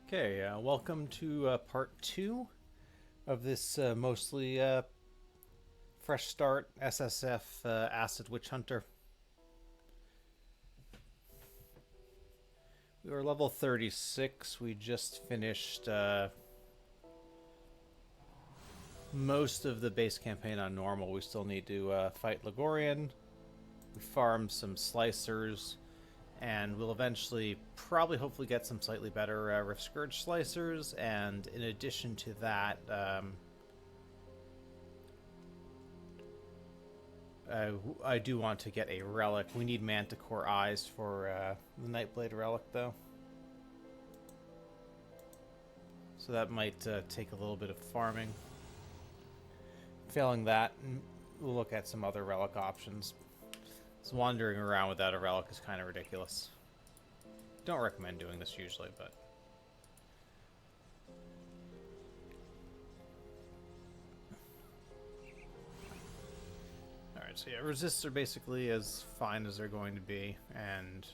Okay, welcome to part two of this mostly fresh start SSF Acid Witch Hunter. We were level 36. We just finished most of the base campaign on normal. We still need to fight Ligorian. We farmed some slicers, and we'll eventually probably hopefully get some slightly better Rift Scourge slicers. And in addition to that, I do want to get a relic. We need Manticore Eyes for the Nightblade relic, though. So that might take a little bit of farming. Failing that, we'll look at some other relic options. So wandering around without a relic is kind of ridiculous. Don't recommend doing this usually, but... Alright, so yeah, resists are basically as fine as they're going to be, and...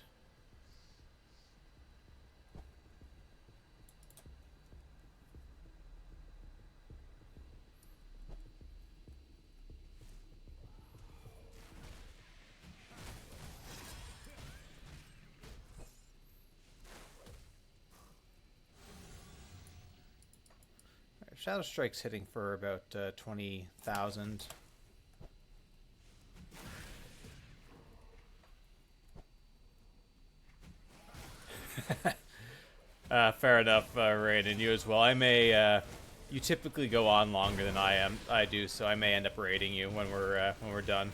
Shadow Strike's hitting for about 20,000. Fair enough, Rain, and you as well. I may, you typically go on longer than I do, so I may end up raiding you when we're done.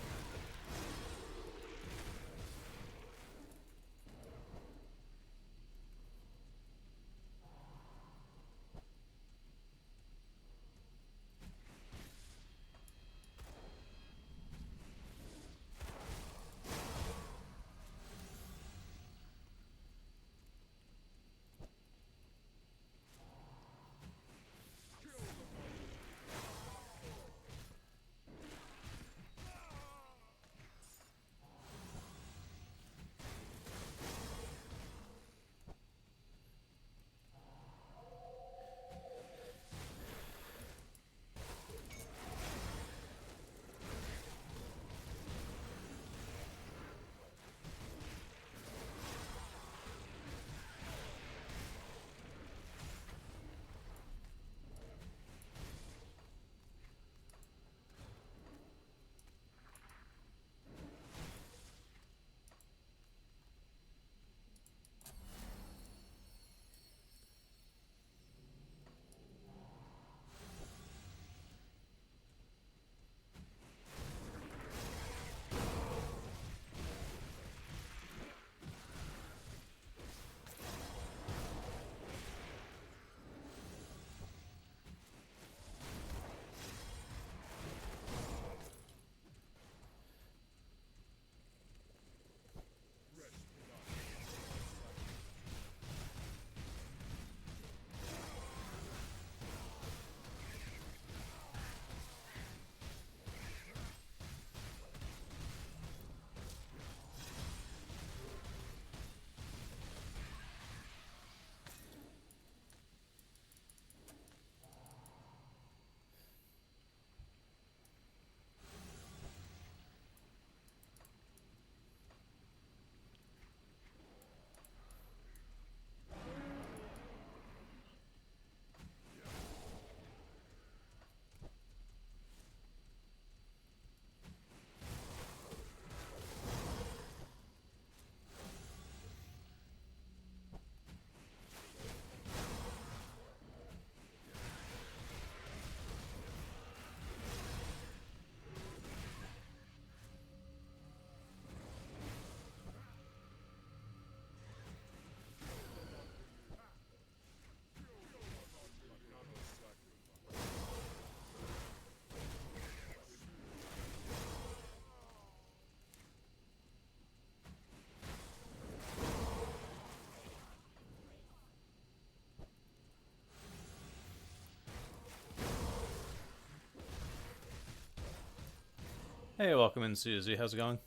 Hey, welcome in, Susie. How's it going?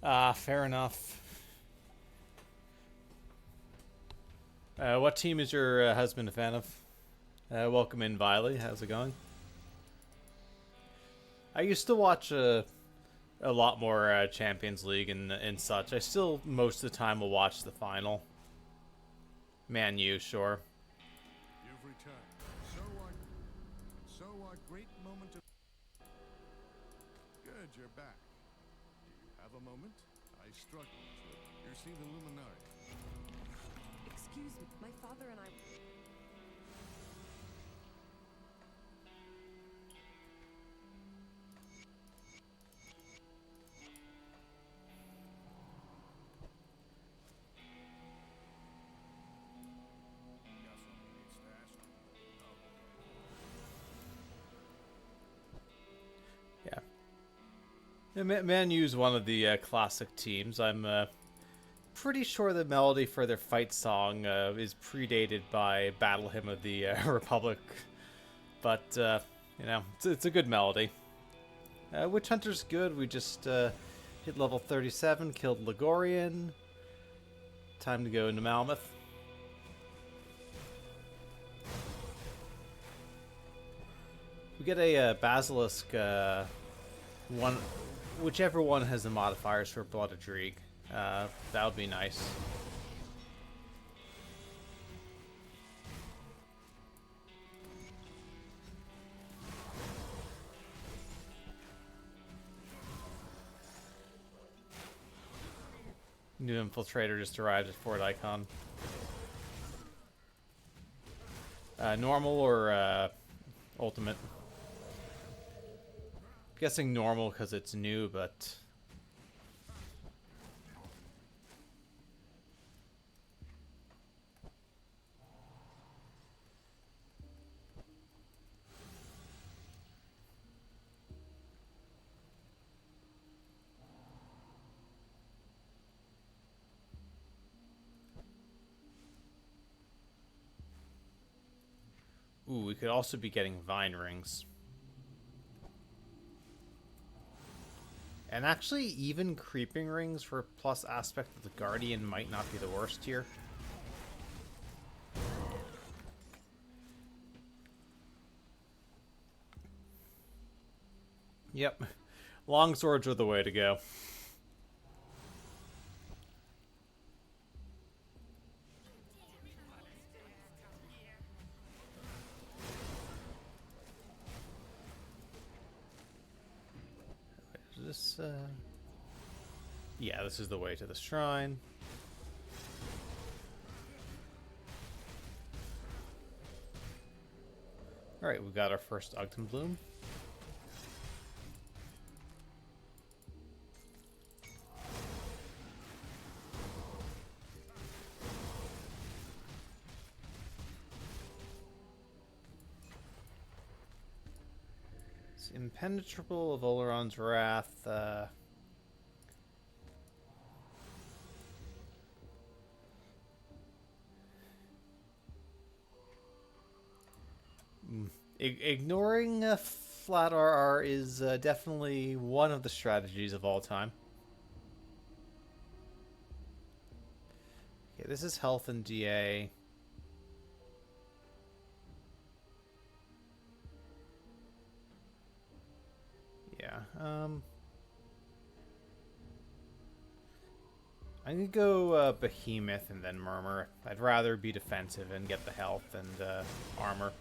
Ah, fair enough. What team is your husband a fan of? Welcome in, Viley. How's it going? I used to watch a lot more Champions League and such. I still most of the time will watch the final. Man U, sure. You've returned. So our great moment of... Good, you're back. Do you have a moment? I struggled to... You see the Luminari. Excuse me, my father and I... Got something you need stashed? Yeah. Man U's one of the classic teams. I'm pretty sure the melody for their fight song is predated by Battle Hymn of the Republic. But, you know, it's a good melody. Witch Hunter's good. We just hit level 37, killed Ligorian. Time to go into Malmoth. We get a Basilisk, one, whichever one has the modifiers for Blood of Dreeg. That would be nice. New Infiltrator just arrived at Fort Icon. Normal or ultimate? Guessing normal because it's new, but... Ooh, we could also be getting Vine Rings. And actually, even Creeping Rings for plus aspect of the Guardian might not be the worst here. Yep. Longswords are the way to go. This, yeah, this is the way to the shrine. Alright, we got our first Ogden Bloom. It's Impenetrable of Oleron's Wrath. Ignoring flat RR is definitely one of the strategies of all time. Okay, this is health and DA. Yeah, I'm gonna go Behemoth and then Murmur. I'd rather be defensive and get the health and armor.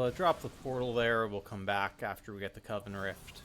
we'll drop the portal there. We'll come back after we get the Coven Rift.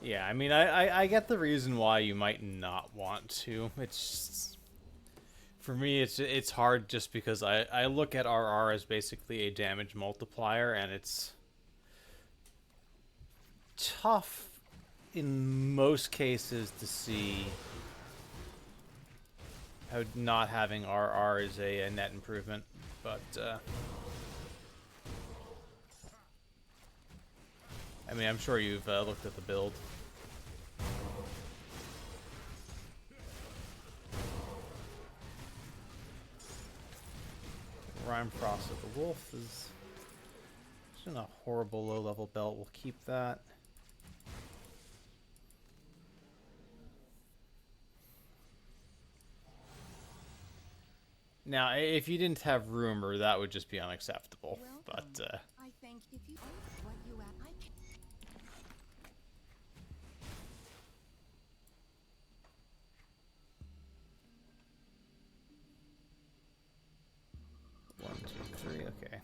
Yeah, I mean, I get the reason why you might not want to. It's just, for me, it's hard just because I look at RR as basically a damage multiplier, and it's tough in most cases to see how not having RR is a net improvement, but I mean, I'm sure you've looked at the build. Rime Frost of the Wolf is just a horrible low-level belt. We'll keep that. Now, if you didn't have Rumor, that would just be unacceptable. Welcome. But I think if you what you at, I can. 1, 2, 3. Okay.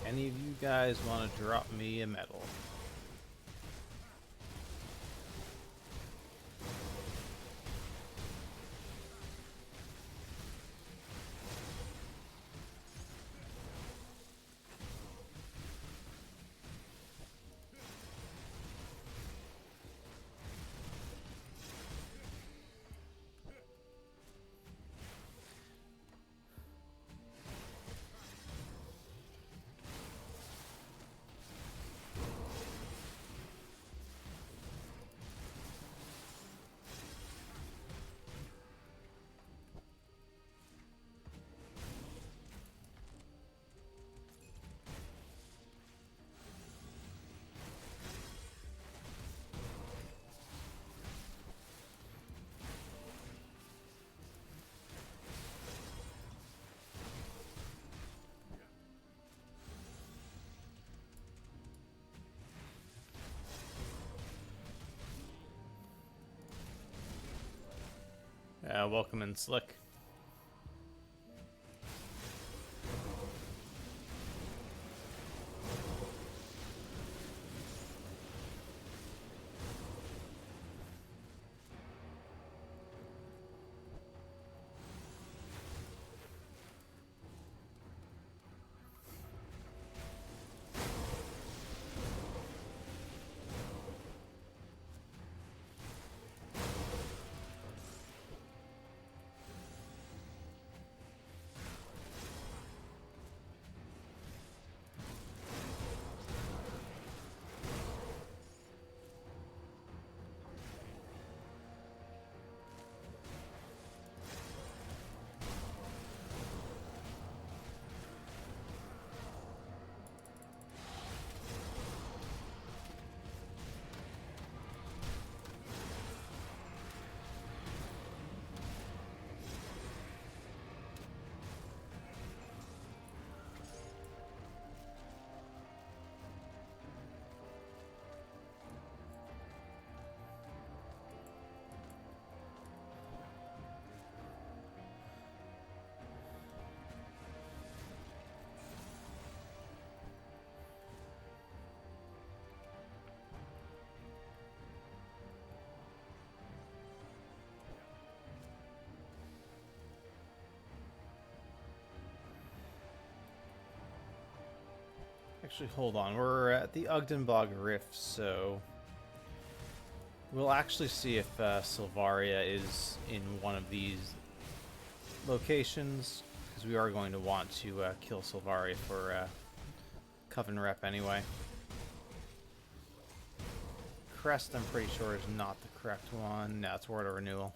Any of you guys want to drop me a medal? Welcome in, Slick. Actually, hold on. We're at the Ugdenbog Rift, so we'll actually see if Silvaria is in one of these locations, because we are going to want to kill Silvaria for Coven Rep anyway. Crest, I'm pretty sure, is not the correct one. No, it's Word of Renewal.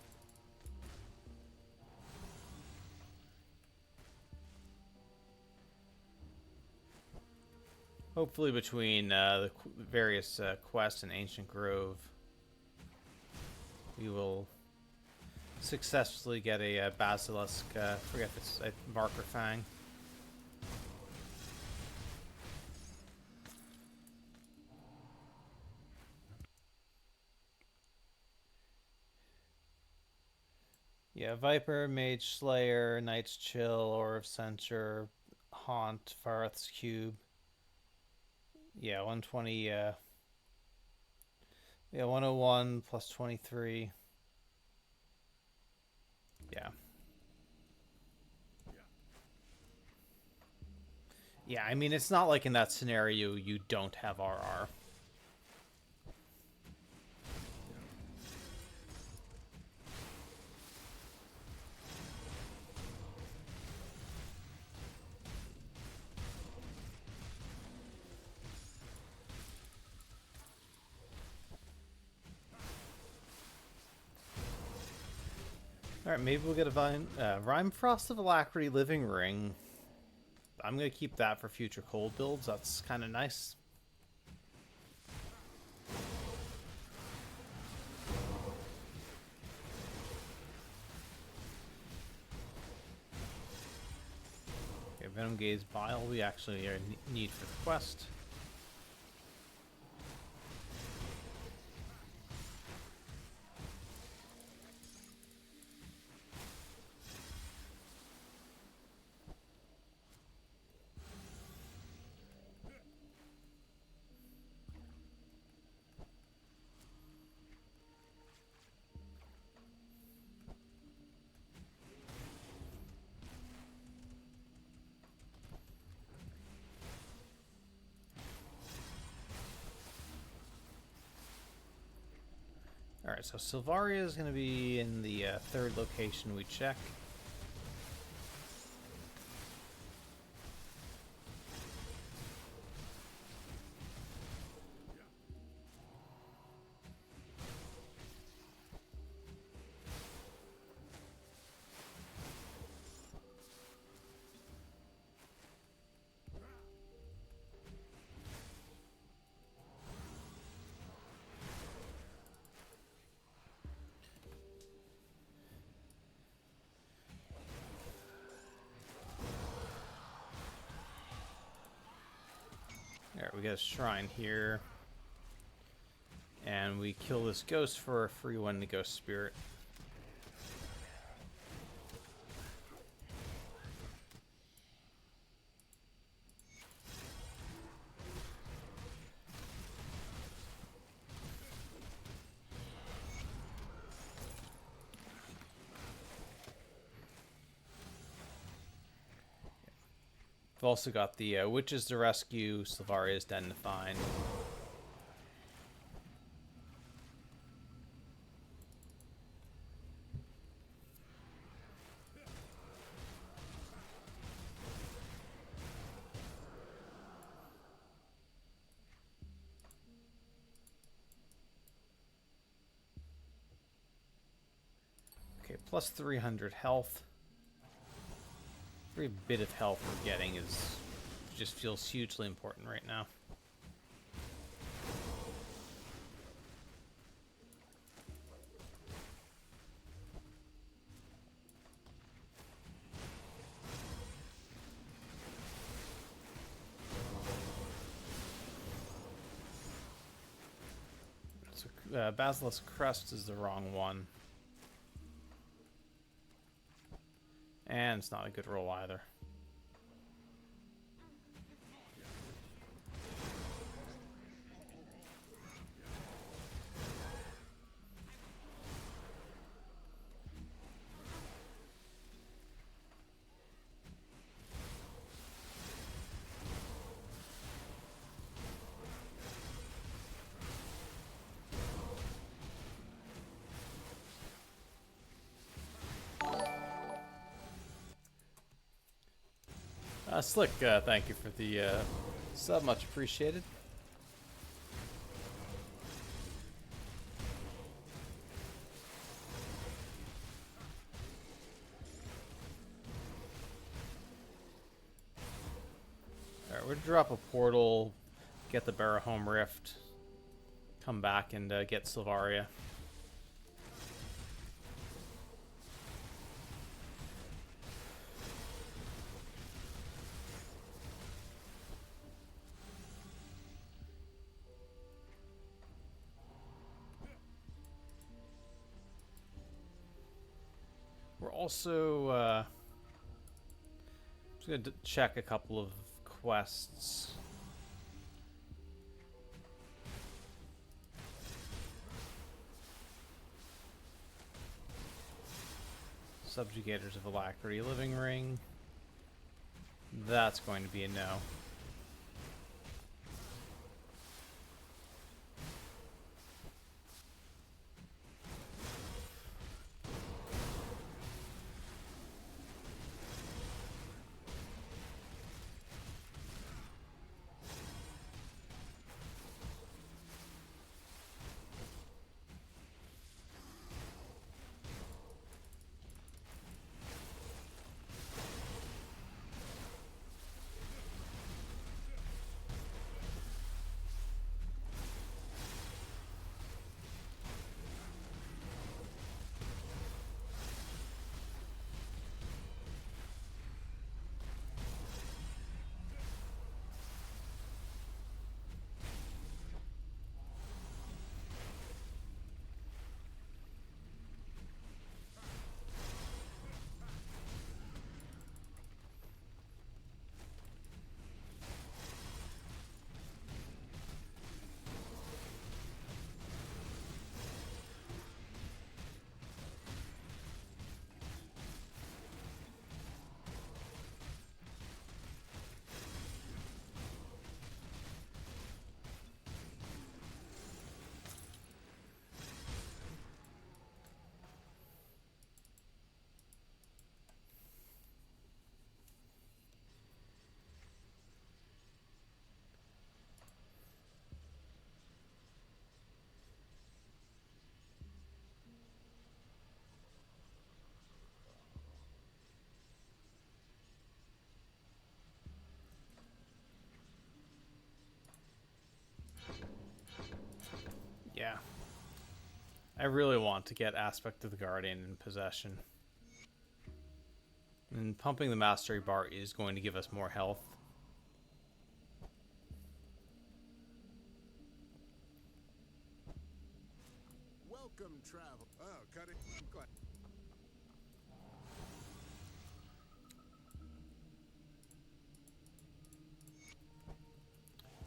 Hopefully between the various quests in Ancient Grove, we will successfully get a Basilisk, forget if it's a Marker Fang. Yeah, Viper, Mage Slayer, Knight's Chill, Aura of Censure, Haunt, Farth's Cube. Yeah, 120, yeah, 101 plus 23. Yeah. Yeah, I mean, it's not like in that scenario you don't have RR. Alright, maybe we'll get a Rime Frost of Alacrity Living Ring. I'm going to keep that for future cold builds. That's kind of nice. Okay, Venom Gaze Bile we actually need for the quest. Alright, so Silvaria is going to be in the third location we check. Alright, we got a shrine here. And we kill this ghost for a free one to Ghost Spirit. We've also got the Witches to rescue, Silvaria's Den to find. Okay, plus 300 health. Every bit of health we're getting just feels hugely important right now. So Basilisk Crest is the wrong one. And it's not a good roll either. Slick, thank you for the sub, much appreciated. Alright, we'll drop a portal, get the Barahome Rift, come back and get Sylvaria. We're also just going to check a couple of quests. Subjugators of Alacrity, Living Ring. That's going to be a no. Yeah. I really want to get Aspect of the Guardian in possession. And pumping the Mastery Bar is going to give us more health. Welcome, travel. Oh, cut it. Glad.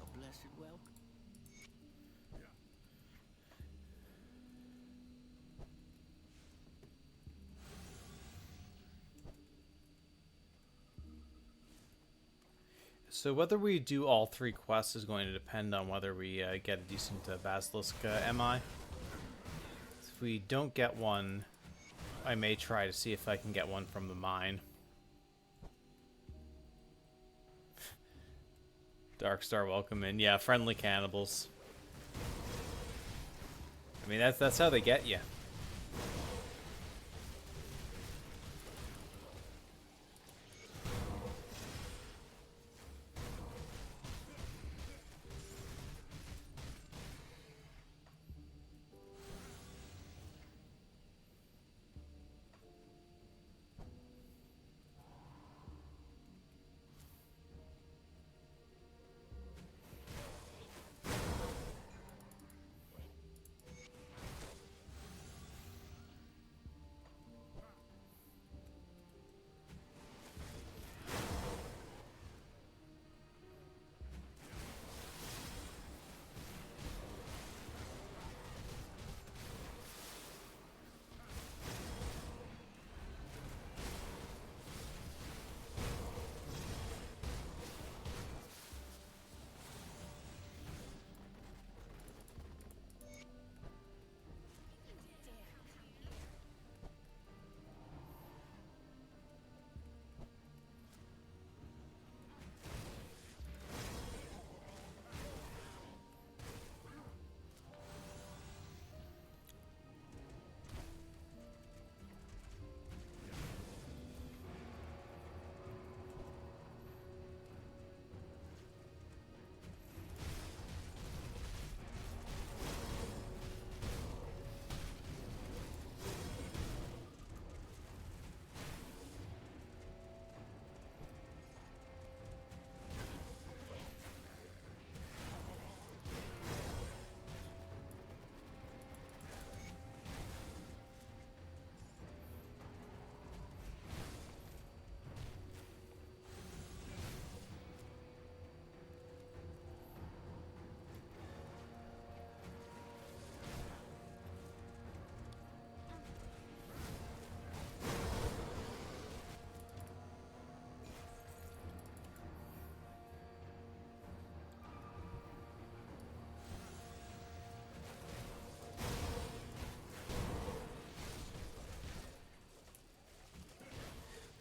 A blessed welcome. So whether we do all 3 quests is going to depend on whether we get a decent Basilisk MI. If we don't get one, I may try to see if I can get one from the mine. Darkstar, welcome in. Yeah, friendly cannibals. I mean, that's how they get you.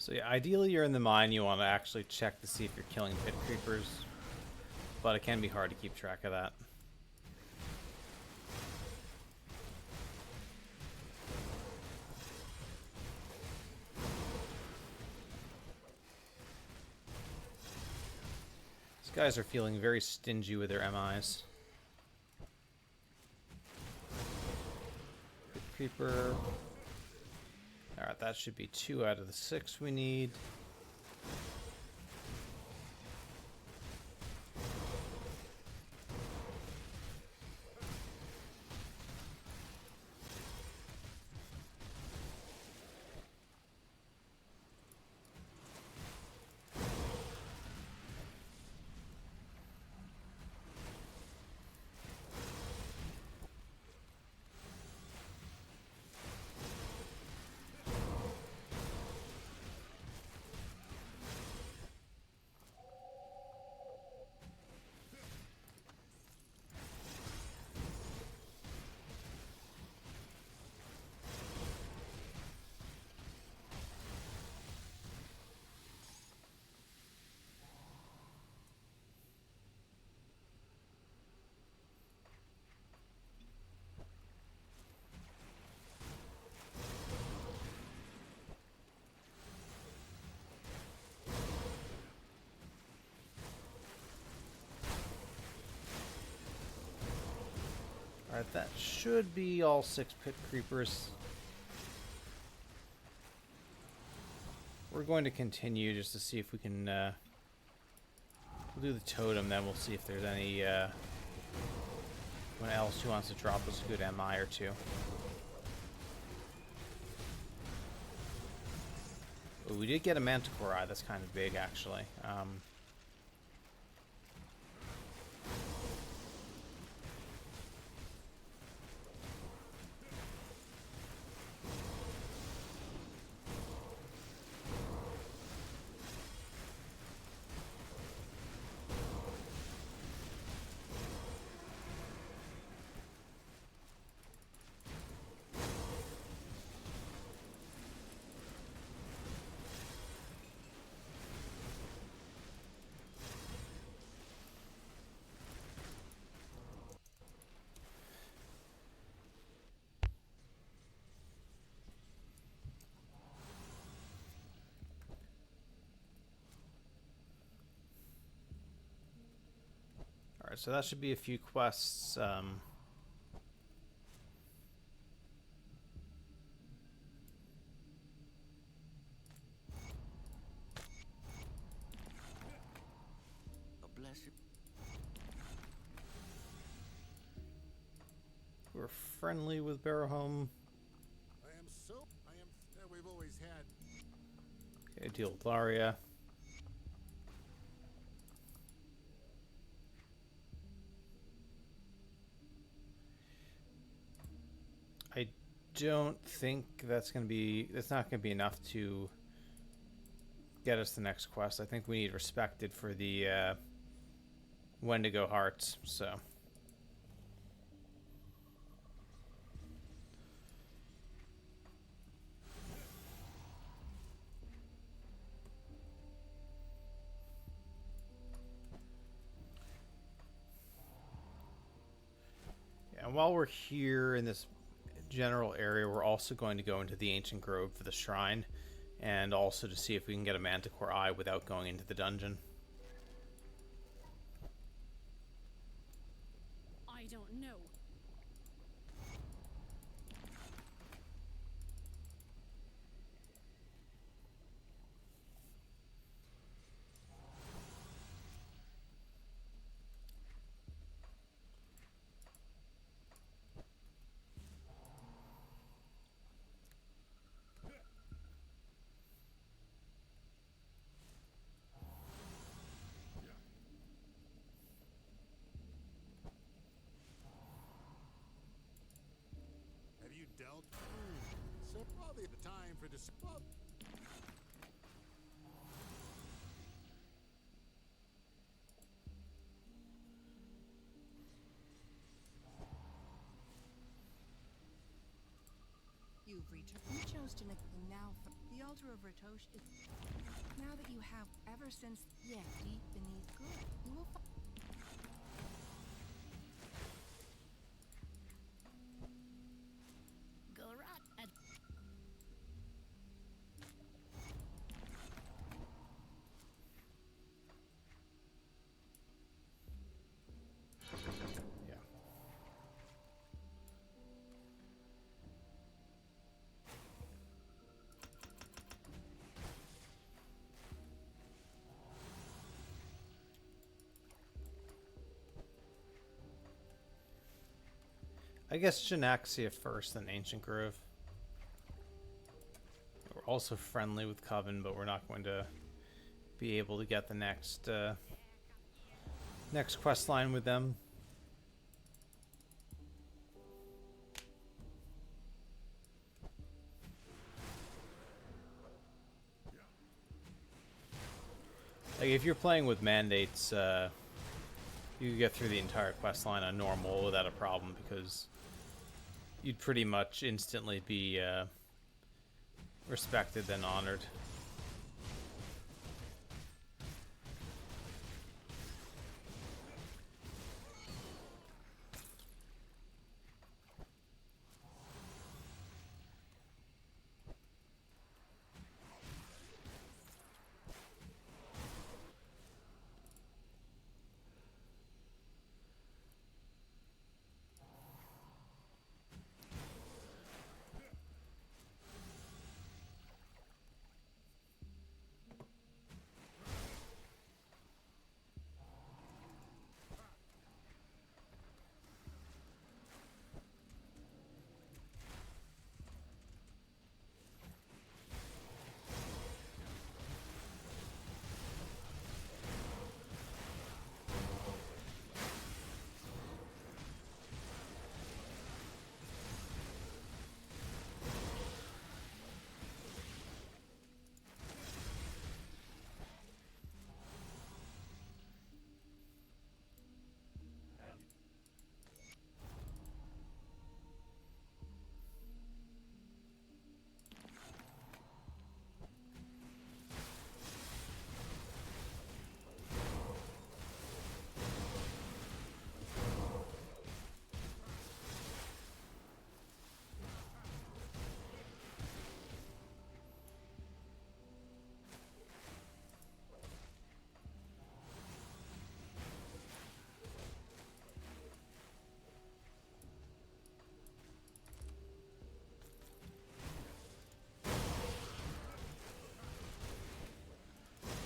So yeah, ideally you're in the mine, you want to actually check to see if you're killing pit creepers, but it can be hard to keep track of that. These guys are feeling very stingy with their MIs. Pit creeper. Alright, that should be 2 out of the 6 we need. Alright, that should be all 6 pit creepers. We're going to continue just to see if we can, we'll do the totem, then we'll see if there's any, anyone else who wants to drop us a good MI or two. Ooh, we did get a Manticore Eye, that's kind of big, actually. Alright, so that should be a few quests. Bless you. We're friendly with Barrowhome. We've always had. Okay, deal with Laria. I don't think that's not going to be enough to get us the next quest. I think we need Respected for the Wendigo Hearts, so. Yeah, and while we're here in this general area, we're also going to go into the Ancient Grove for the shrine, and also to see if we can get a Manticore Eye without going into the dungeon. I don't know. Have you dealt? So probably the time for this. You you've returned. You chose to now for the altar of Ratosh is now that you have ever since deep beneath good. You will find Gorat and Yeah. I guess Janaxia first, then Ancient Grove. We're also friendly with Coven, but we're not going to be able to get the next quest line with them. Like if you're playing with mandates, you could get through the entire quest line on normal without a problem because you'd pretty much instantly be respected and honored.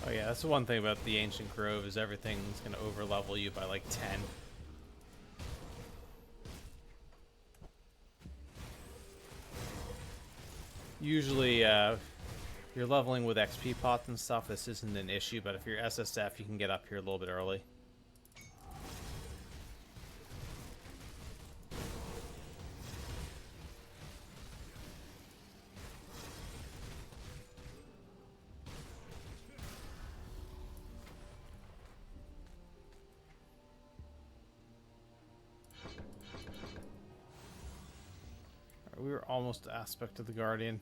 Oh yeah, that's the one thing about the Ancient Grove is everything's going to overlevel you by like 10. Usually, you're leveling with XP pots and stuff, this isn't an issue, but if you're SSF, you can get up here a little bit early. We were almost Aspect of the Guardian.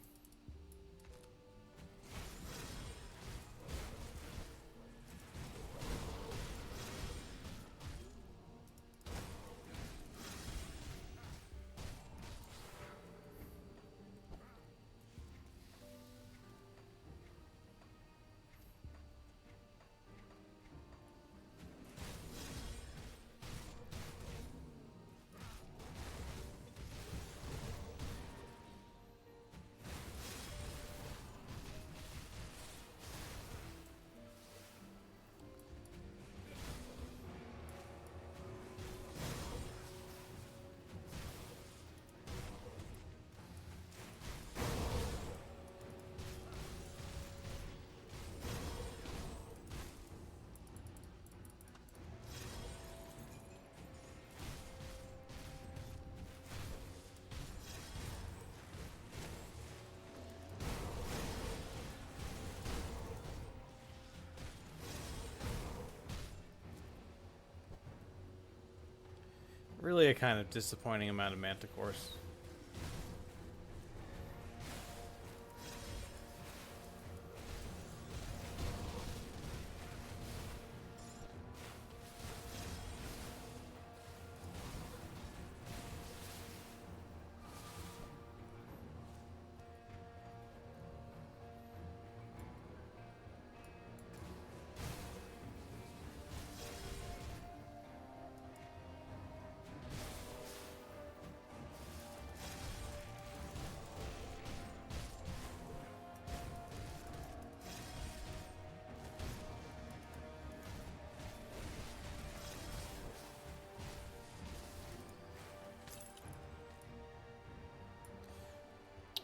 Really a kind of disappointing amount of Manticores.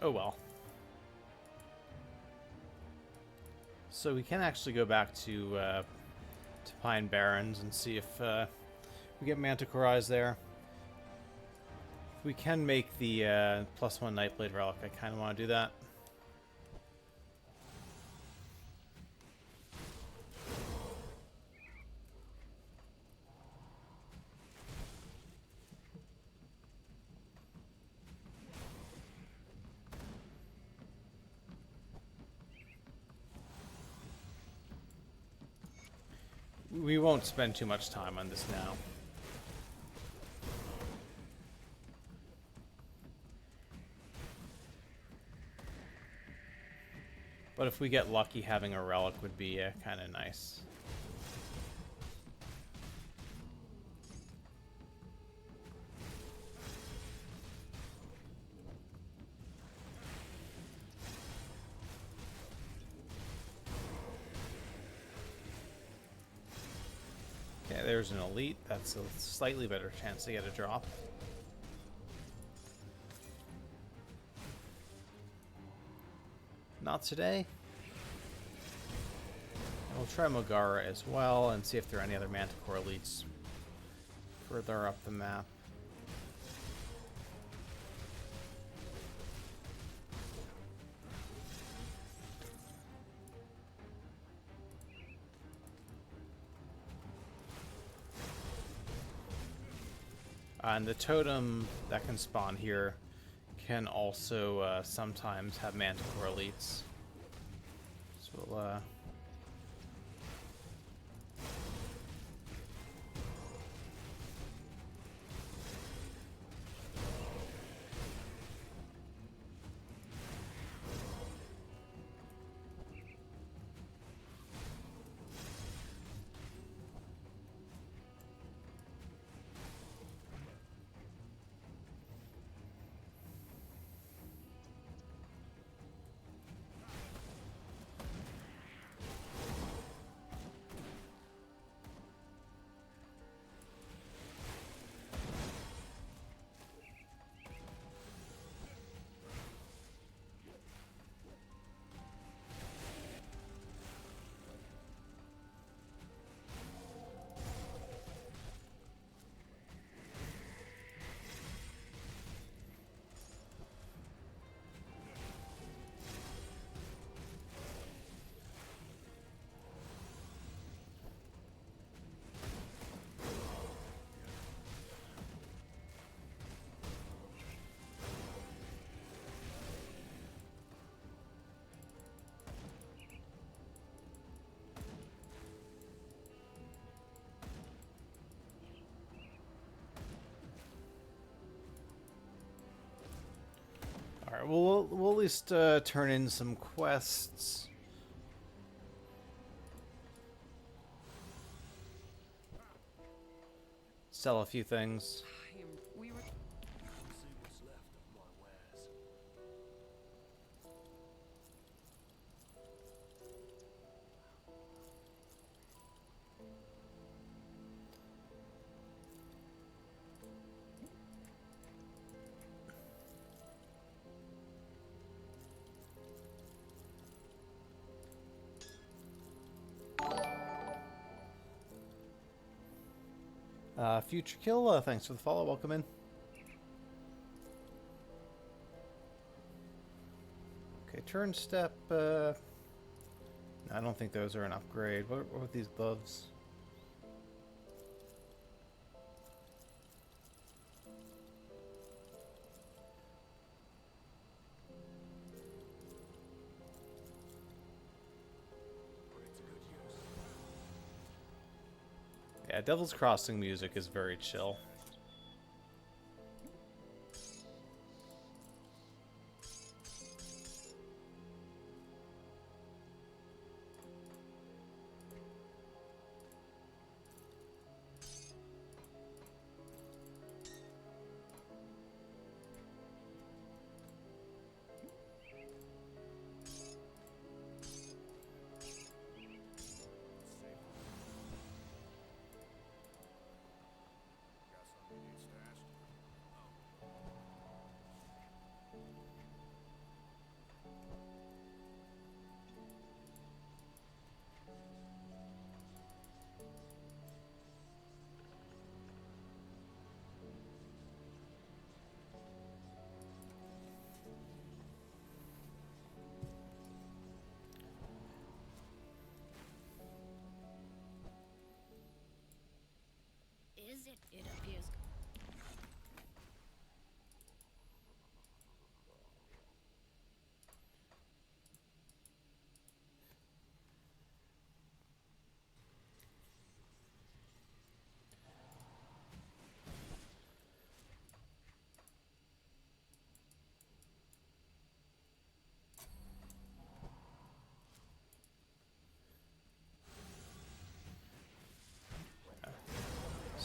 Oh well. So we can actually go back to Pine Barrens and see if we get Manticore Eyes there. If we can make the +1 Nightblade Relic, I kind of want to do that. We won't spend too much time on this now. But if we get lucky, having a relic would be kind of nice. Okay, there's an elite. That's a slightly better chance to get a drop. Not today. And we'll try Mogara as well and see if there are any other Manticore elites further up the map. And the totem that can spawn here can also sometimes have Manticore elites. So we'll Alright, we'll at least turn in some quests. Sell a few things. We were. See what's left of my wares. Future Kill, thanks for the follow. Welcome in. Okay, turn step. I don't think those are an upgrade. What are these gloves? Yeah, Devil's Crossing music is very chill.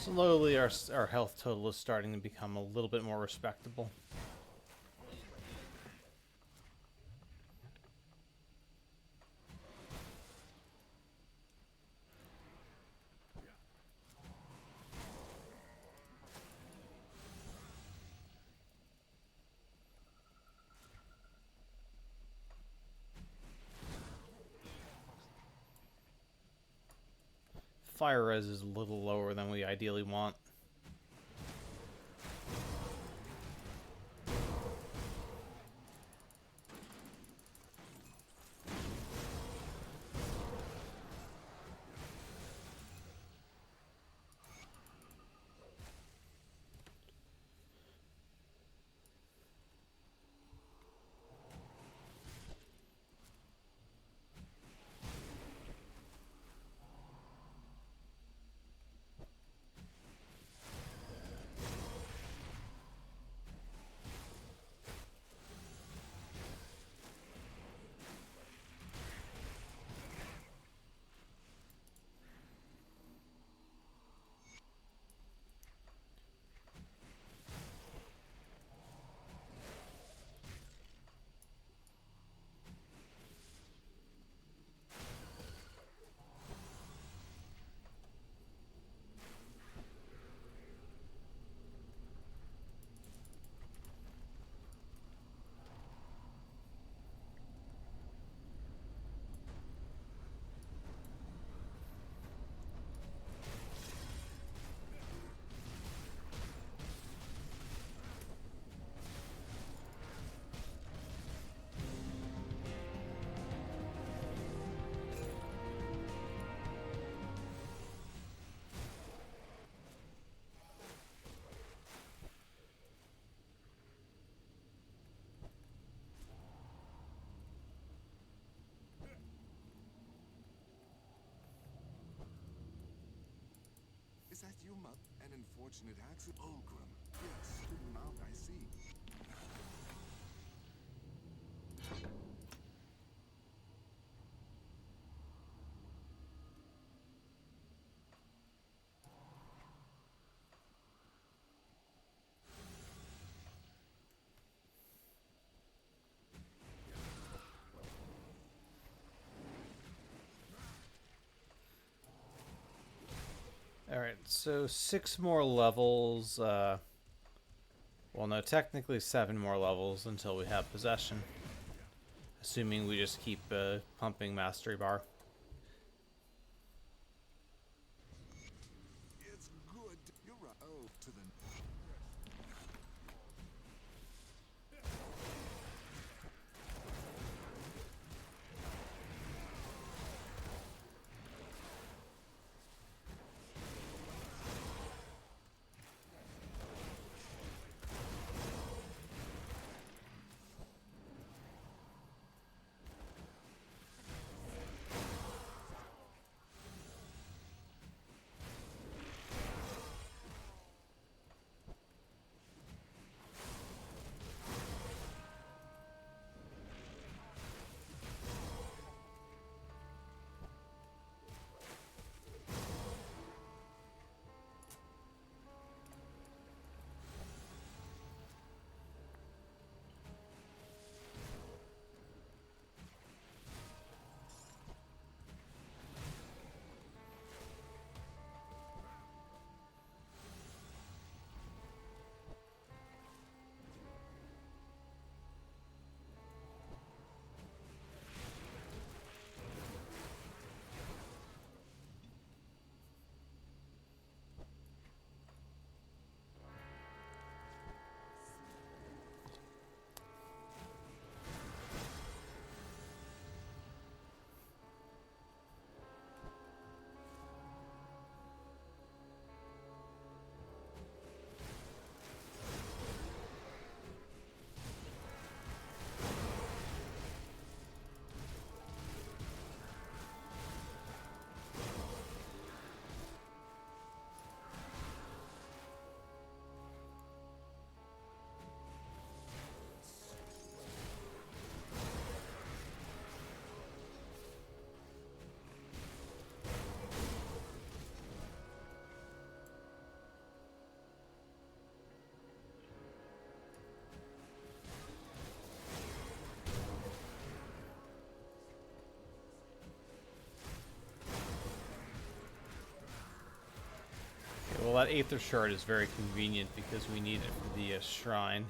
Slowly, our health total is starting to become a little bit more respectable. Fire res is a little lower than we ideally want. Is that you, Mother? An unfortunate accident. Ulgrim. Yes, good mount I see. Alright, so 6 more levels. Well, no, technically 7 more levels until we have possession. Assuming we just keep pumping Mastery Bar. It's good. You're right. Oh, to the... that Aether Shard is very convenient because we need it for the shrine.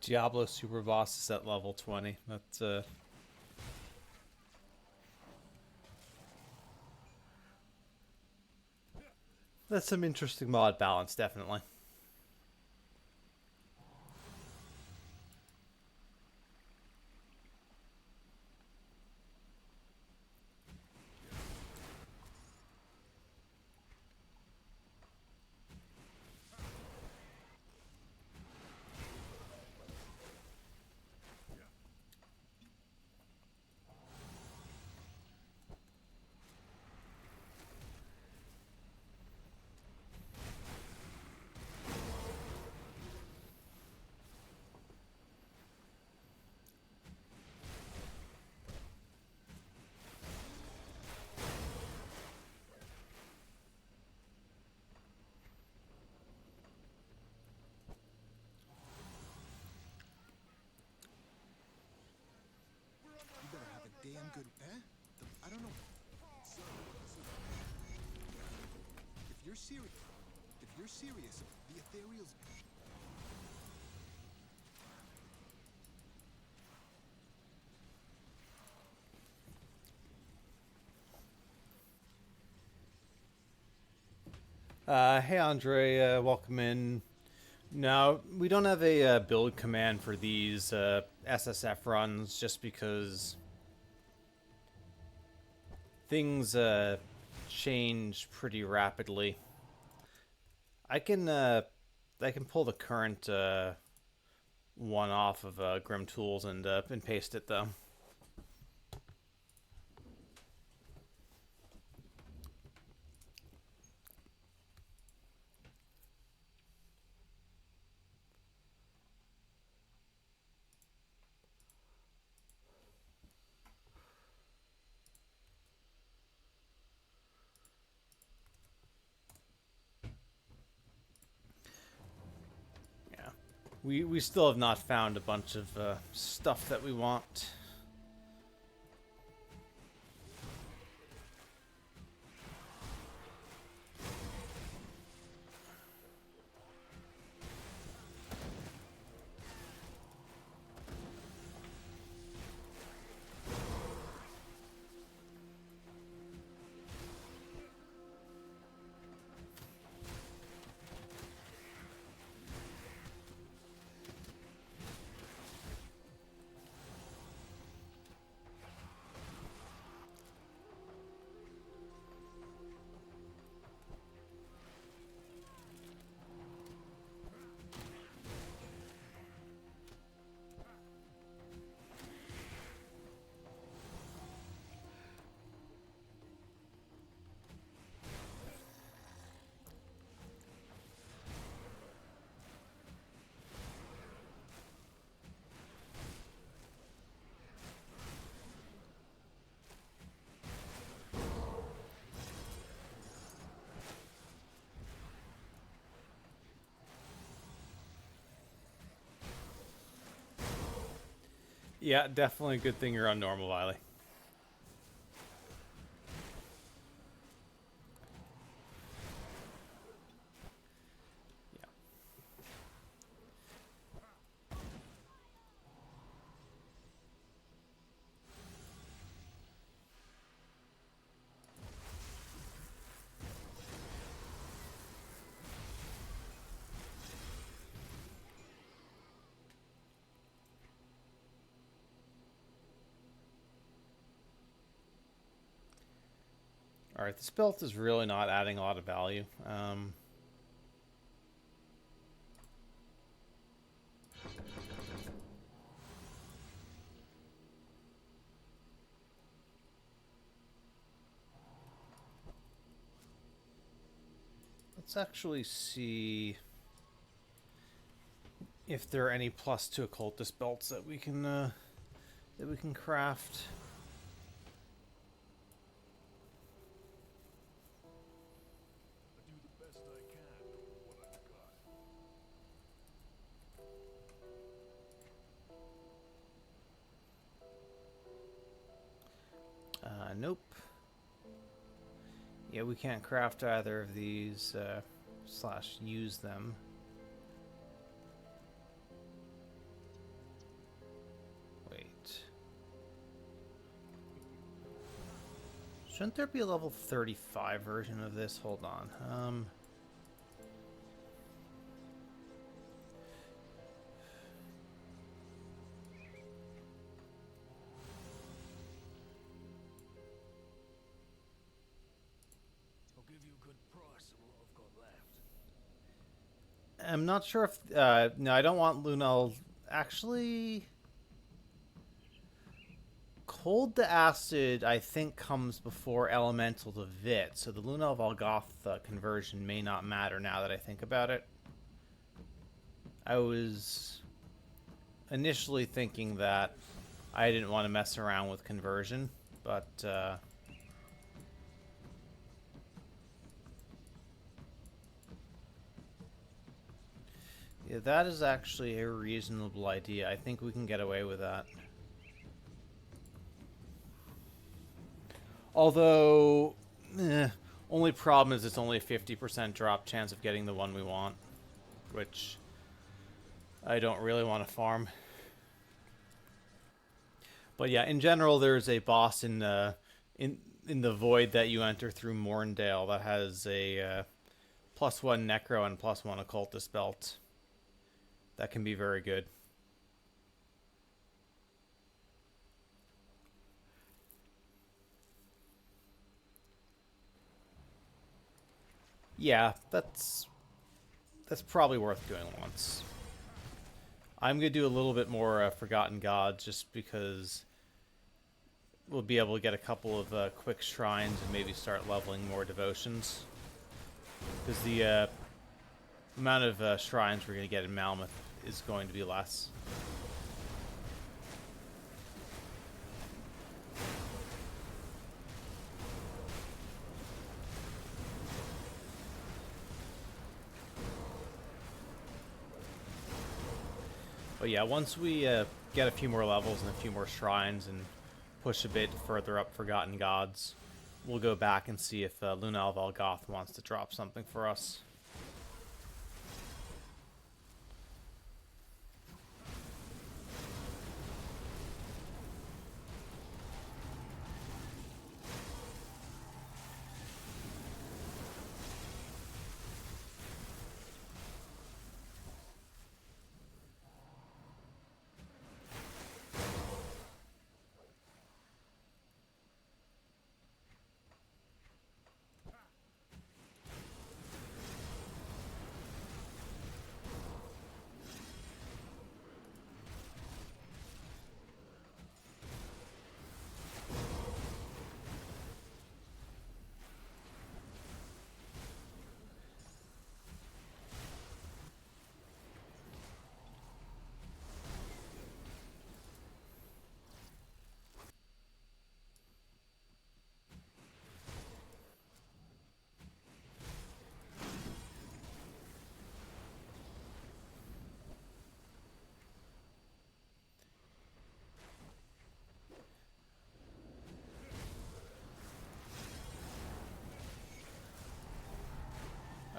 Diablo Super Boss is at level 20. That's some interesting mod balance, definitely. You better have a damn good, eh? I don't know. If you're serious, the ethereal's. Hey Andre, welcome in. No, we don't have a build command for these SSF runs just because things change pretty rapidly. I can pull the current one off of Grim Tools and paste it though. We still have not found a bunch of stuff that we want. Yeah, definitely a good thing you're on normal, Viley. Yeah. Alright, this belt is really not adding a lot of value. Let's actually see if there are any +2 occultist belts that we can craft. I do the best I can with what I've got. Nope. Yeah, we can't craft either of these, slash use them. Wait. Shouldn't there be a level 35 version of this? Hold on. I'll give you a good price on what I've got left. I'm not sure if... no, I don't want Lunel... Actually... Cold to Acid, I think, comes before Elemental to Vit, so the Lunel Volgoth conversion may not matter now that I think about it. I was initially thinking that I didn't want to mess around with conversion, but... yeah, that is actually a reasonable idea. I think we can get away with that. Although, only problem is it's only a 50% drop chance of getting the one we want, which I don't really want to farm. But yeah, in general, there's a boss in the void that you enter through Morndale that has a +1 Necro and +1 Occultist belt. That can be very good. Yeah, that's probably worth doing once. I'm going to do a little bit more Forgotten Gods just because we'll be able to get a couple of quick shrines and maybe start leveling more devotions. Because the amount of shrines we're going to get in Malmoth is going to be less. But yeah, once we get a few more levels and a few more shrines and push a bit further up Forgotten Gods, we'll go back and see if Lunel Volgoth wants to drop something for us.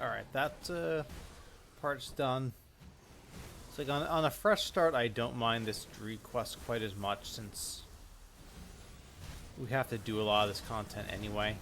Alright, that part's done. It's like on a fresh start, I don't mind this Druid quest quite as much since we have to do a lot of this content anyway.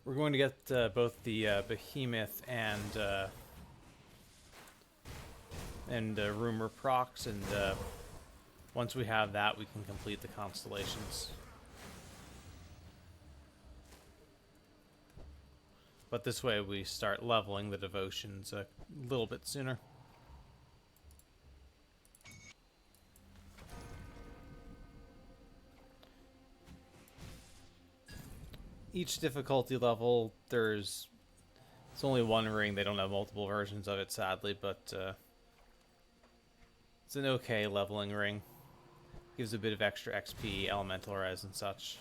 We're going to get both the Behemoth and Rumor procs, and once we have that, we can complete the constellations. But this way, we start leveling the devotions a little bit sooner. Each difficulty level, it's only one ring. They don't have multiple versions of it, sadly, but it's an okay leveling ring. Gives a bit of extra XP, elemental res, and such.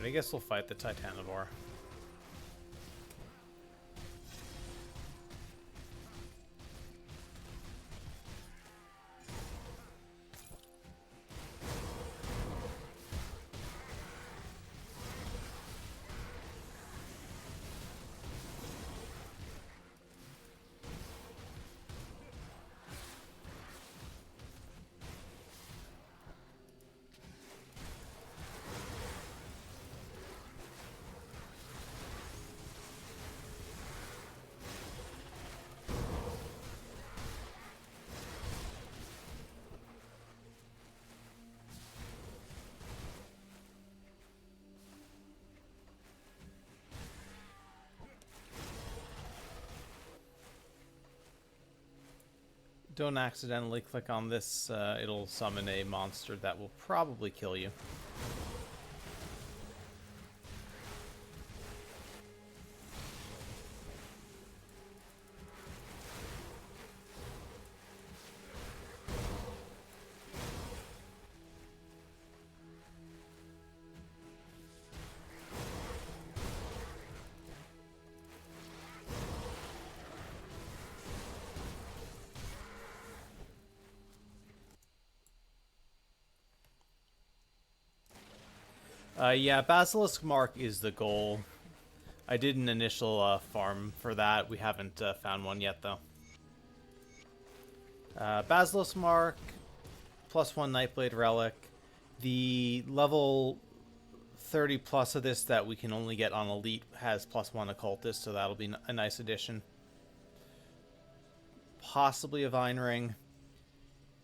I guess we'll fight the Titanivore. Don't accidentally click on this, it'll summon a monster that will probably kill you. Yeah, Basilisk Mark is the goal. I did an initial farm for that. We haven't found one yet, though. Basilisk Mark, +1 Nightblade Relic. The level 30 plus of this that we can only get on Elite has +1 Occultist, so that'll be a nice addition. Possibly a Vine Ring.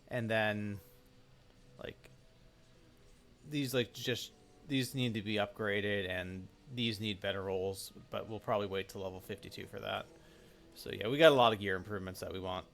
And then, like, these need to be upgraded, and these need better rolls, but we'll probably wait till level 52 for that. So yeah, we got a lot of gear improvements that we want.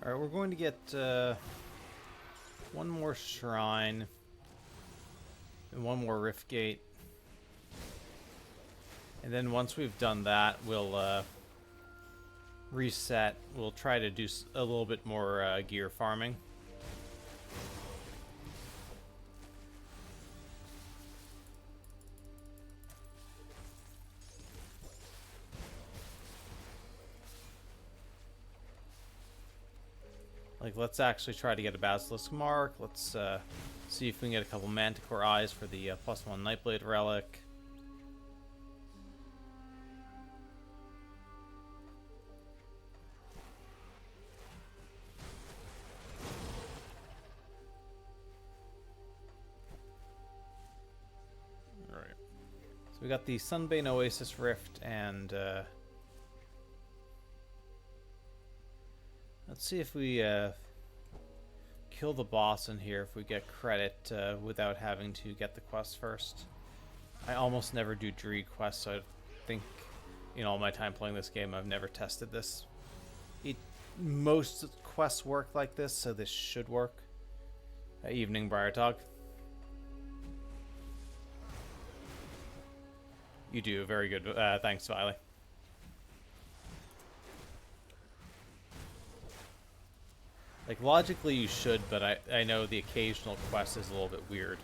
Alright, we're going to get one more shrine and one more rift gate. And then once we've done that, we'll reset. We'll try to do a little bit more gear farming. Like, let's actually try to get a Basilisk Mark. Let's see if we can get a couple Manticore Eyes for the +1 Nightblade Relic. Alright. So we got the Sunbane Oasis Rift, and let's see if we kill the boss in here, if we get credit without having to get the quest first. I almost never do Druid quests, so I think in all my time playing this game I've never tested this. Most quests work like this, so this should work. Evening, Briartog. You do, very good. Thanks, Viley. Like, logically you should, but I know the occasional quest is a little bit weird.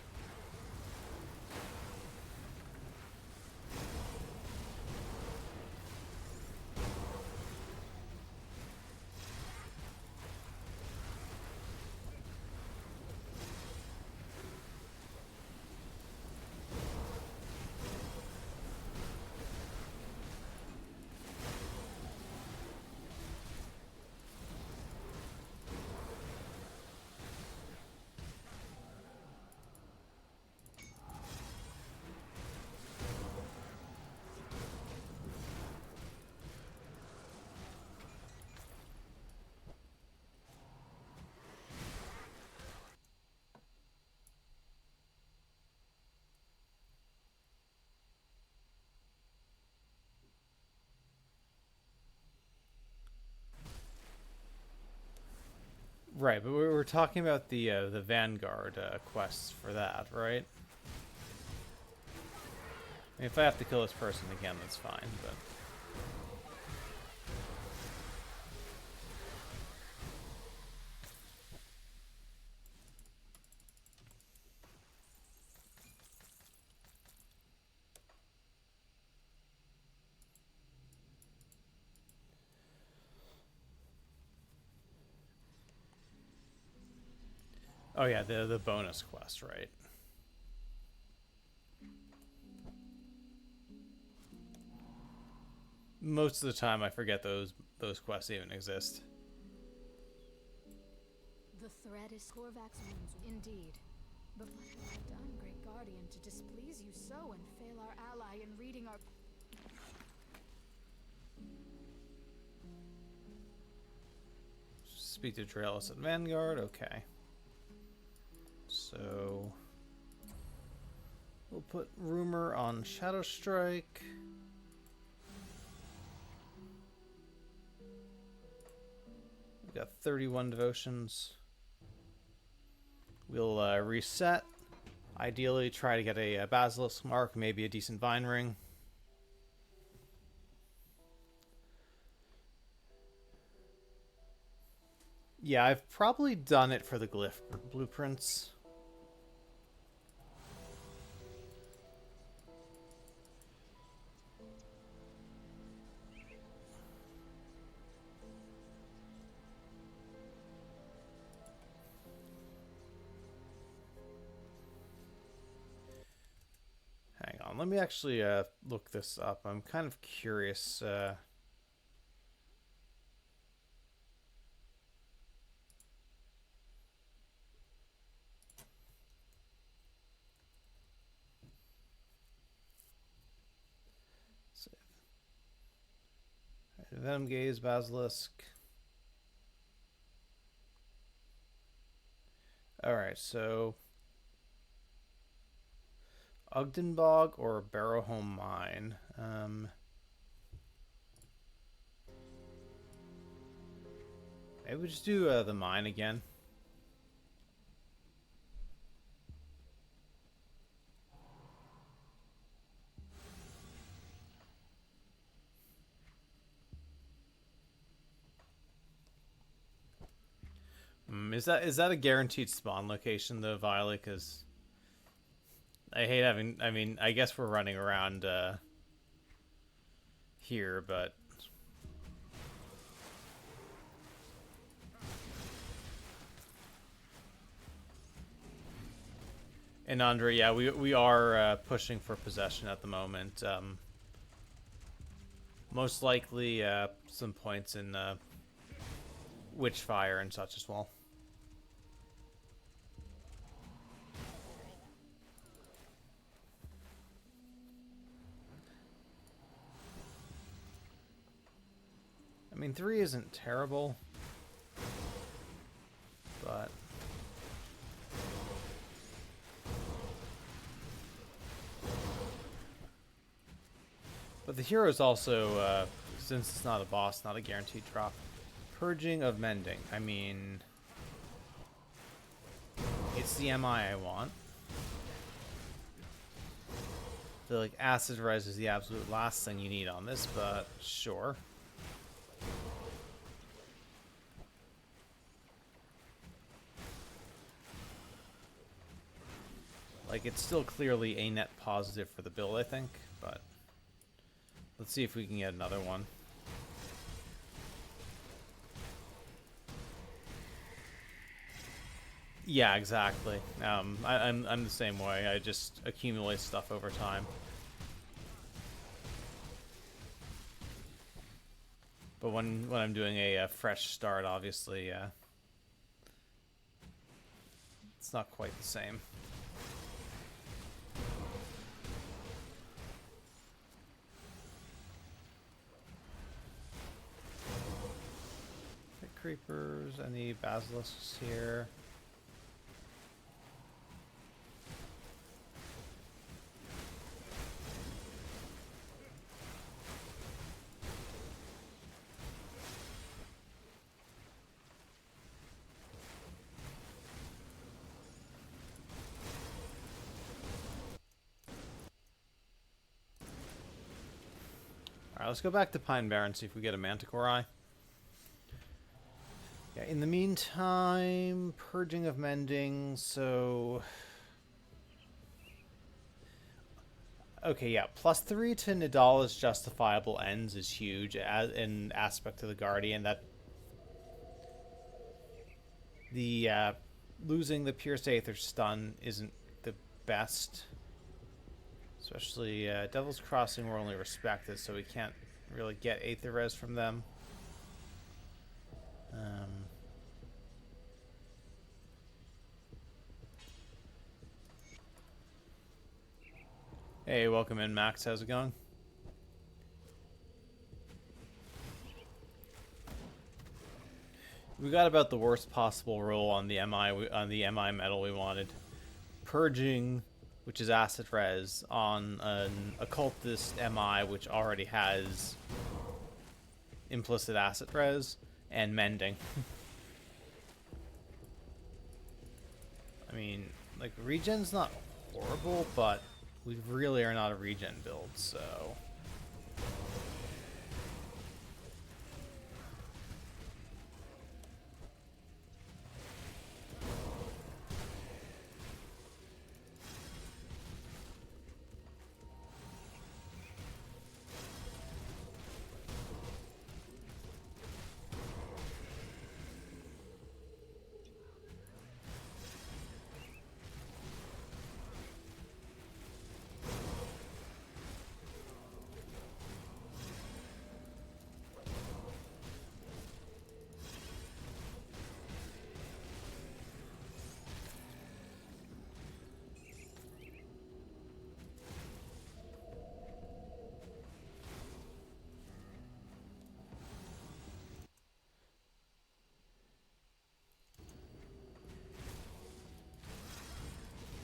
Right, but we were talking about the Vanguard quests for that, right? I mean, if I have to kill this person again, that's fine, but... Oh yeah, the bonus quest, right? Most of the time, I forget those quests even exist. The threat is Korvax wounds, indeed. But what have I done, Great Guardian, to displease you so and fail our ally in reading our... Speak to Draelis at Vanguard, okay. So... we'll put Rumor on Shadow Strike. We've got 31 devotions. We'll reset. Ideally, try to get a Basilisk Mark, maybe a decent Vine Ring. Yeah, I've probably done it for the glyph blueprints. Hang on, let me actually look this up. I'm kind of curious. Venom Gaze, Basilisk. Alright, so Ogdenbog or Barrowhome Mine. Maybe we just do the mine again. Is that a guaranteed spawn location though, Violet? Because I hate having. I mean, I guess we're running around here, but and Andre, yeah, we are pushing for possession at the moment. Most likely some points in Witchfire and such as well. I mean, 3 isn't terrible, but the hero is also, since it's not a boss, not a guaranteed drop. Purging of Mending. I mean, it's the MI I want. I feel like Acid Res is the absolute last thing you need on this, but sure. Like, it's still clearly a net positive for the build, I think, but let's see if we can get another one. Yeah, exactly. I'm the same way. I just accumulate stuff over time. But when I'm doing a fresh start, obviously, it's not quite the same. Pit creepers, any basilisks here? Alright, let's go back to Pine Barren and see if we get a Manticore Eye. Yeah, in the meantime, Purging of Mending, so... Okay, yeah, +3 to Nidala's justifiable ends is huge as in aspect of the Guardian. That the losing the Pierced Aether stun isn't the best. Especially Devil's Crossing we're only respected, so we can't really get Aether Res from them. Hey, welcome in, Max. How's it going? We got about the worst possible roll on the MI medal we wanted. Purging, which is acid res, on an occultist MI which already has implicit acid res, and mending. I mean, like, regen's not horrible, but we really are not a regen build, so...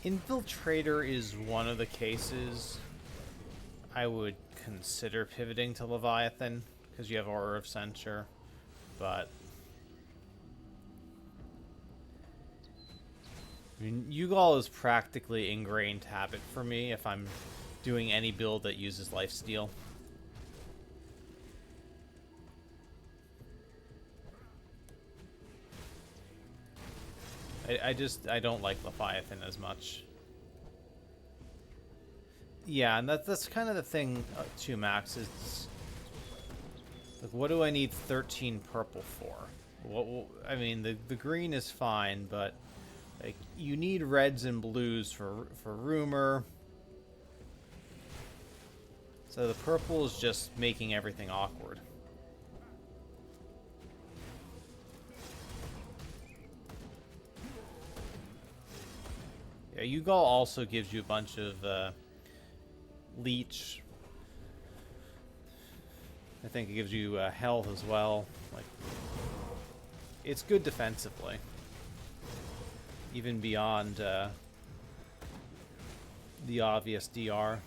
Infiltrator is one of the cases I would consider pivoting to Leviathan, because you have Aura of Censure, but... I mean, Yugal is practically ingrained habit for me if I'm doing any build that uses Lifesteal. I don't like Leviathan as much. Yeah, and that's kind of the thing too, Max. Is like, what do I need 13 purple for? I mean, the green is fine, but like, you need reds and blues for Rumor. So the purple is just making everything awkward. Yeah, Yugal also gives you a bunch of leech. I think it gives you health as well. Like, it's good defensively, even beyond the obvious DR.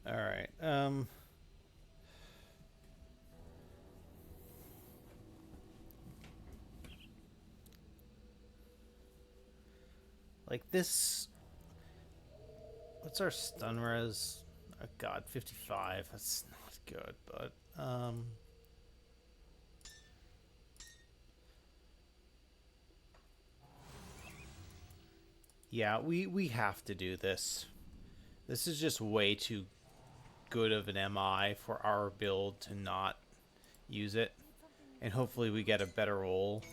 Alright, like this... What's our stun res? Oh god, 55. That's not good, but... Yeah, we have to do this. This is just way too good of an MI for our build to not use it, and hopefully we get a better roll.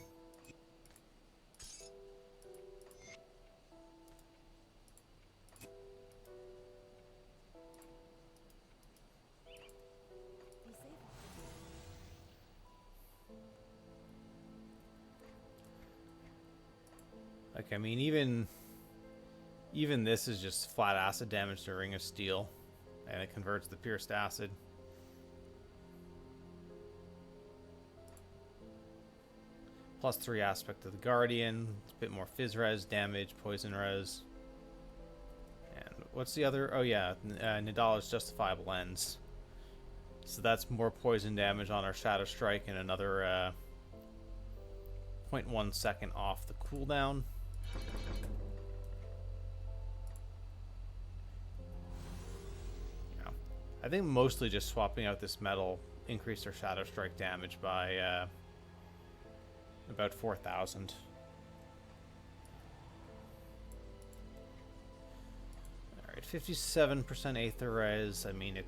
Like, I mean, even this is just flat acid damage to Ring of Steel. And it converts the pierced acid. +3 aspect of the Guardian. It's a bit more Fizz res damage, poison res. And What's the other? Oh yeah, Nidala's Justifiable Ends. So that's more poison damage on our Shadow Strike and another 0.1 second off the cooldown. Yeah. I think mostly just swapping out this metal increased our Shadow Strike damage by about 4,000. Alright, 57% Aether Res. I mean, it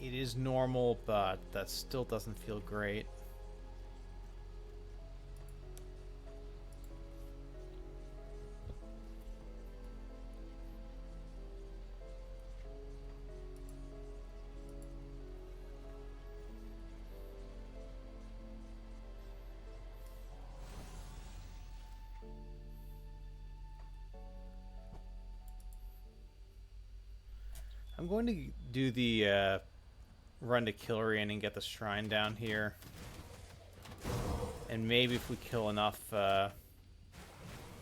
is normal, but that still doesn't feel great. I'm going to do the run to Kilrian and get the shrine down here. And maybe if we kill enough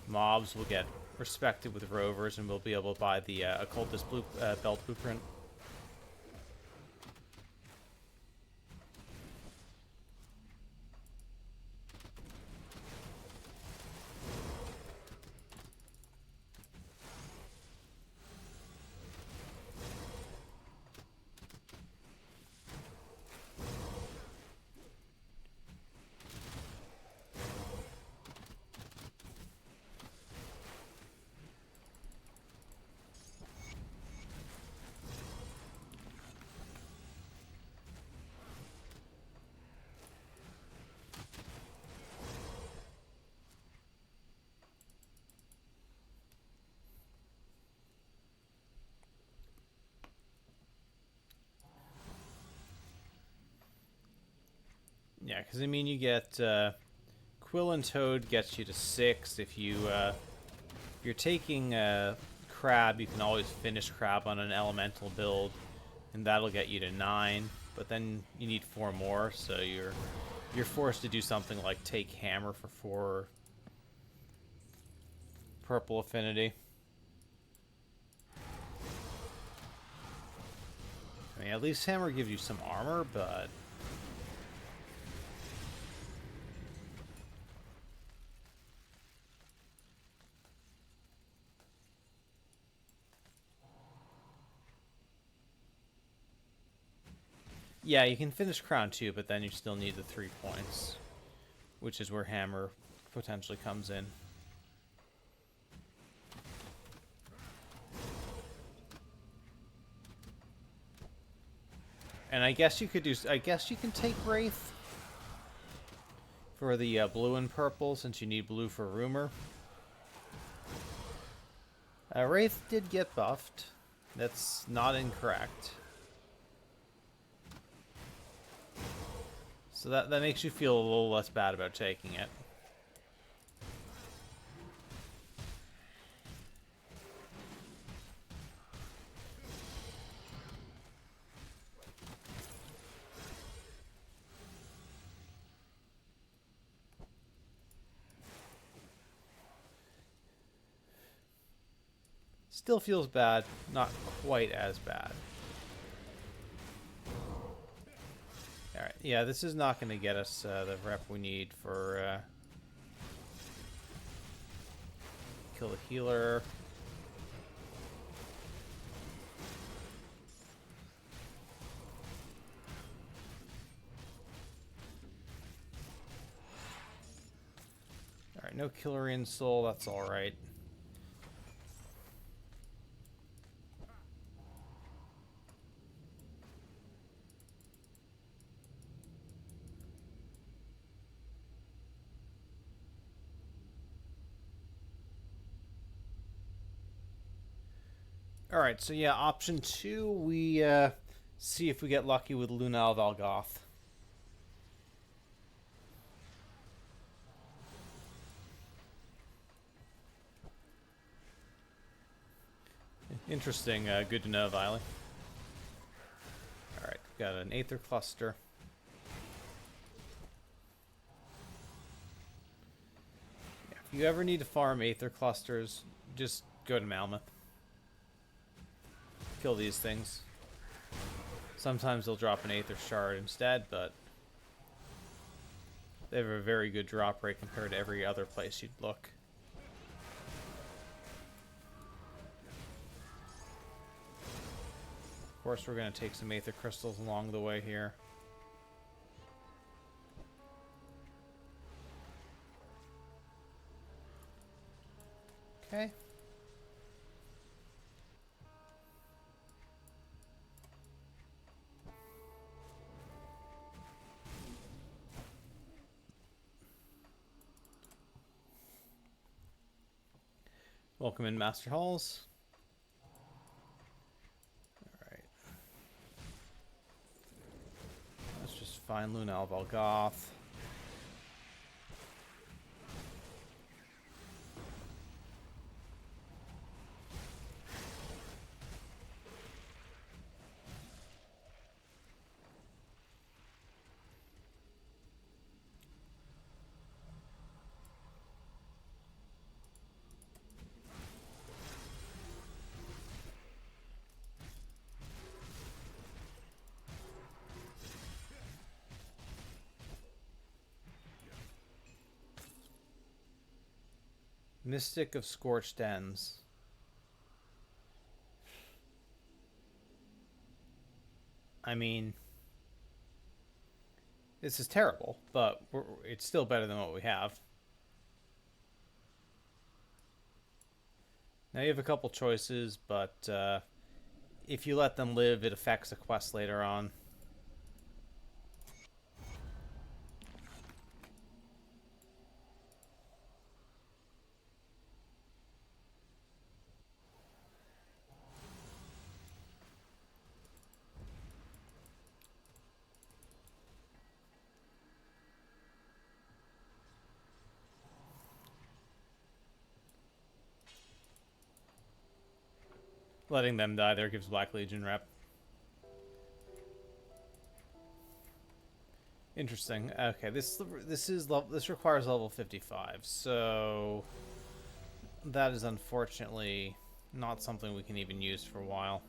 mobs, we'll get respected with rovers and we'll be able to buy the occultist belt blueprint. Yeah, because I mean, you get Quill and Toad gets you to 6. If you're taking Crab, you can always finish Crab on an elemental build, and that'll get you to 9. But then you need 4 more, so you're forced to do something like take Hammer for 4 purple affinity. I mean, at least Hammer gives you some armor, but yeah, you can finish Crown too, but then you still need the 3 points, which is where Hammer potentially comes in. And I guess you could do. I guess you can take Wraith for the blue and purple, since you need blue for Rumor. Wraith did get buffed. That's not incorrect. So that makes you feel a little less bad about taking it. Still feels bad, not quite as bad. Alright, yeah, this is not going to get us the rep we need for kill the healer. Alright, no Killerian Soul, that's alright. Alright, so yeah, option 2, we see if we get lucky with Lunal Valgoth. Interesting, good to know, Viley. Alright, we've got an Aether Cluster. Yeah, if you ever need to farm Aether Clusters, just go to Malmoth. kill these things. Sometimes they'll drop an Aether Shard instead, but they have a very good drop rate compared to every other place you'd look. Of course, we're going to take some Aether Crystals along the way here. Okay. Welcome in, Master Halls. Alright. Let's just find Luna Alvalgoth. Mystic of Scorched Ends. I mean, this is terrible, but it's still better than what we have. Now you have a couple choices, but if you let them live, it affects a quest later on. Letting them die there gives Black Legion rep. Interesting. Okay, this requires level 55, so that is unfortunately not something we can even use for a while.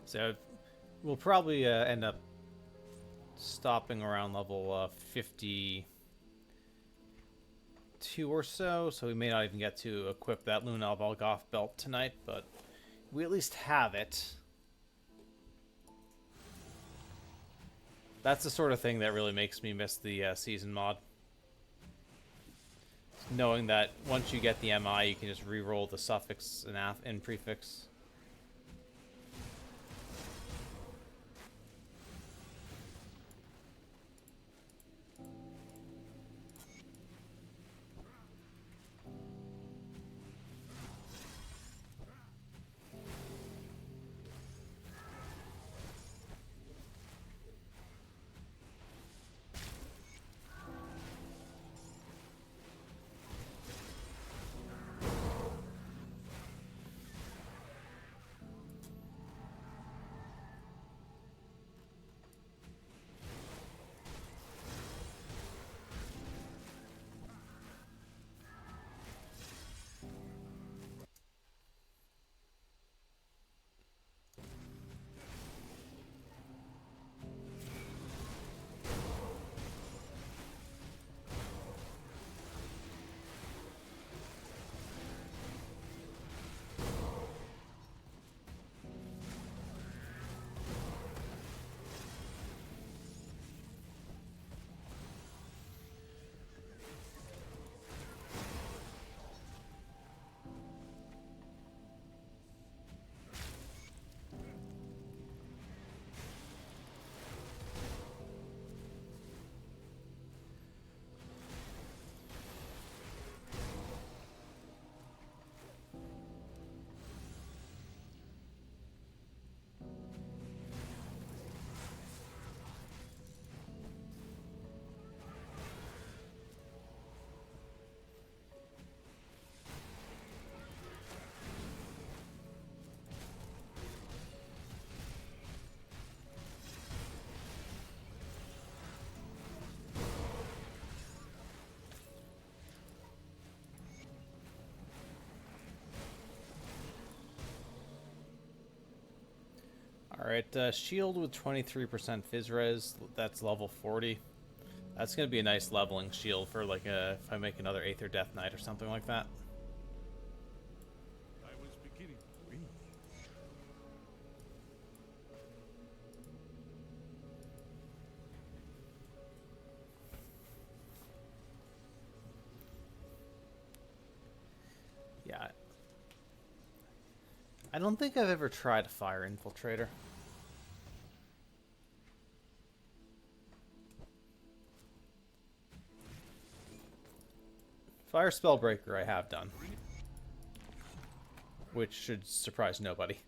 So we'll probably end up stopping around level 52 or so, so we may not even get to equip that Luna Alvalgoth belt tonight, but we at least have it. That's the sort of thing that really makes me miss the season mod. Knowing that once you get the MI, you can just re-roll the suffix and prefix. Alright, shield with 23% phys res, that's level 40. That's going to be a nice leveling shield for like if I make another Aether Death Knight or something like that. I was beginning to read. Yeah. I don't think I've ever tried a Fire Infiltrator. Fire Spellbreaker I have done. Which should surprise nobody.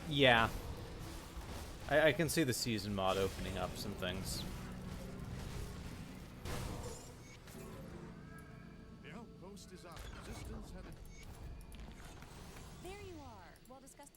Yeah. I can see the season mod opening up some things. The outpost is out. Resistance had a There you are. Well discussed.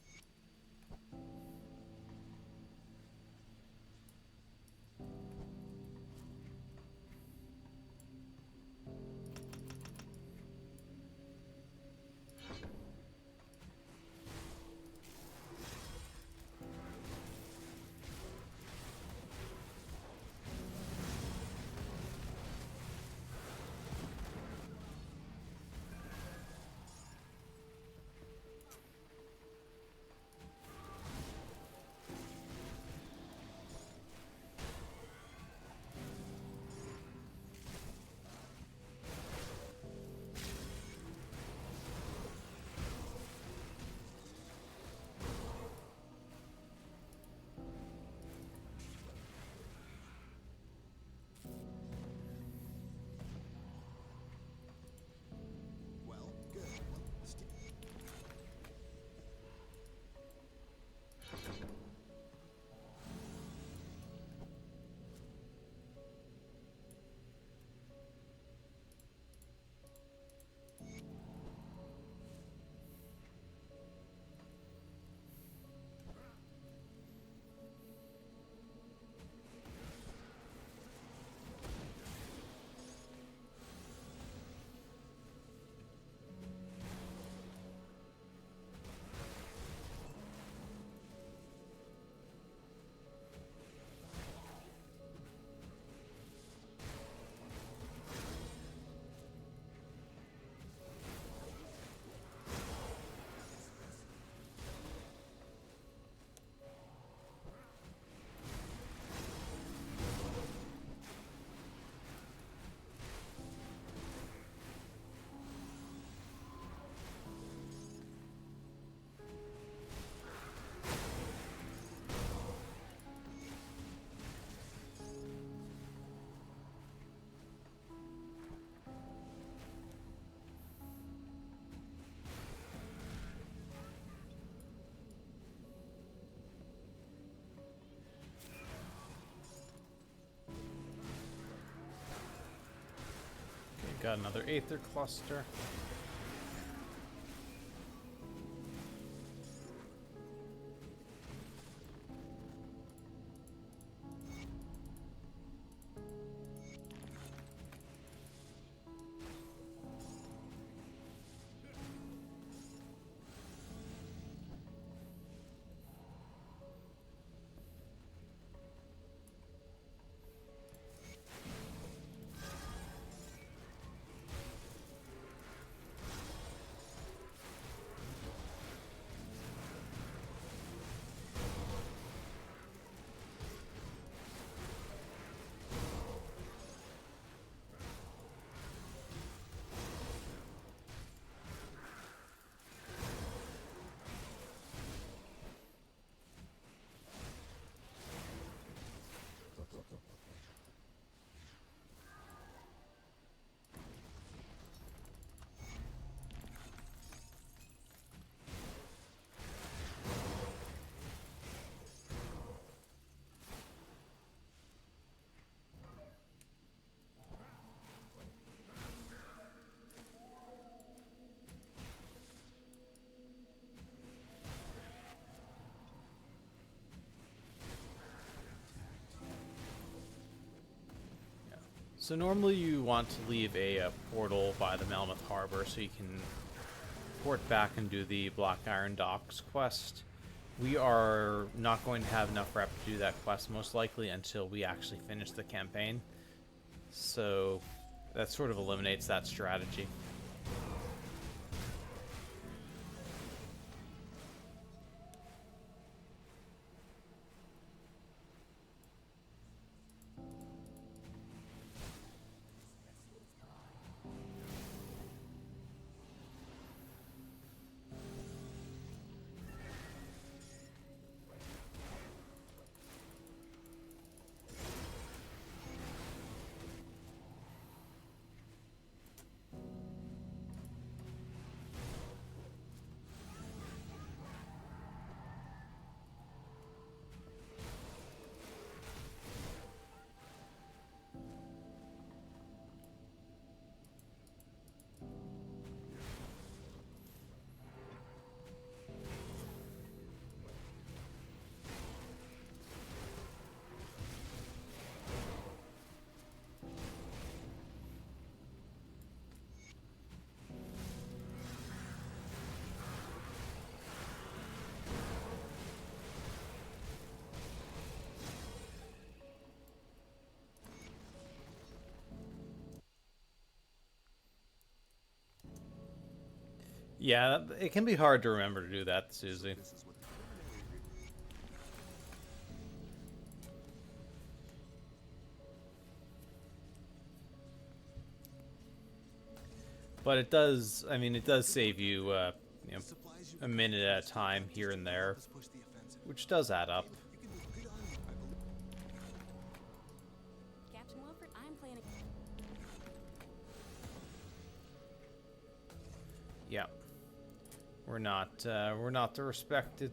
Got another Aether Cluster. So normally you want to leave a portal by the Melmoth Harbor so you can port back and do the Black Iron Docks quest. We are not going to have enough rep to do that quest most likely until we actually finish the campaign. So that sort of eliminates that strategy. Yeah, it can be hard to remember to do that, Susie. This is what the preliminary But it does, I mean, it does save you, you know, supplies you a minute at a time here and there, help us push the offensive. which does add up. You can do good on me, I believe. Captain Wilford, I'm planning. Yeah. We're not the respected.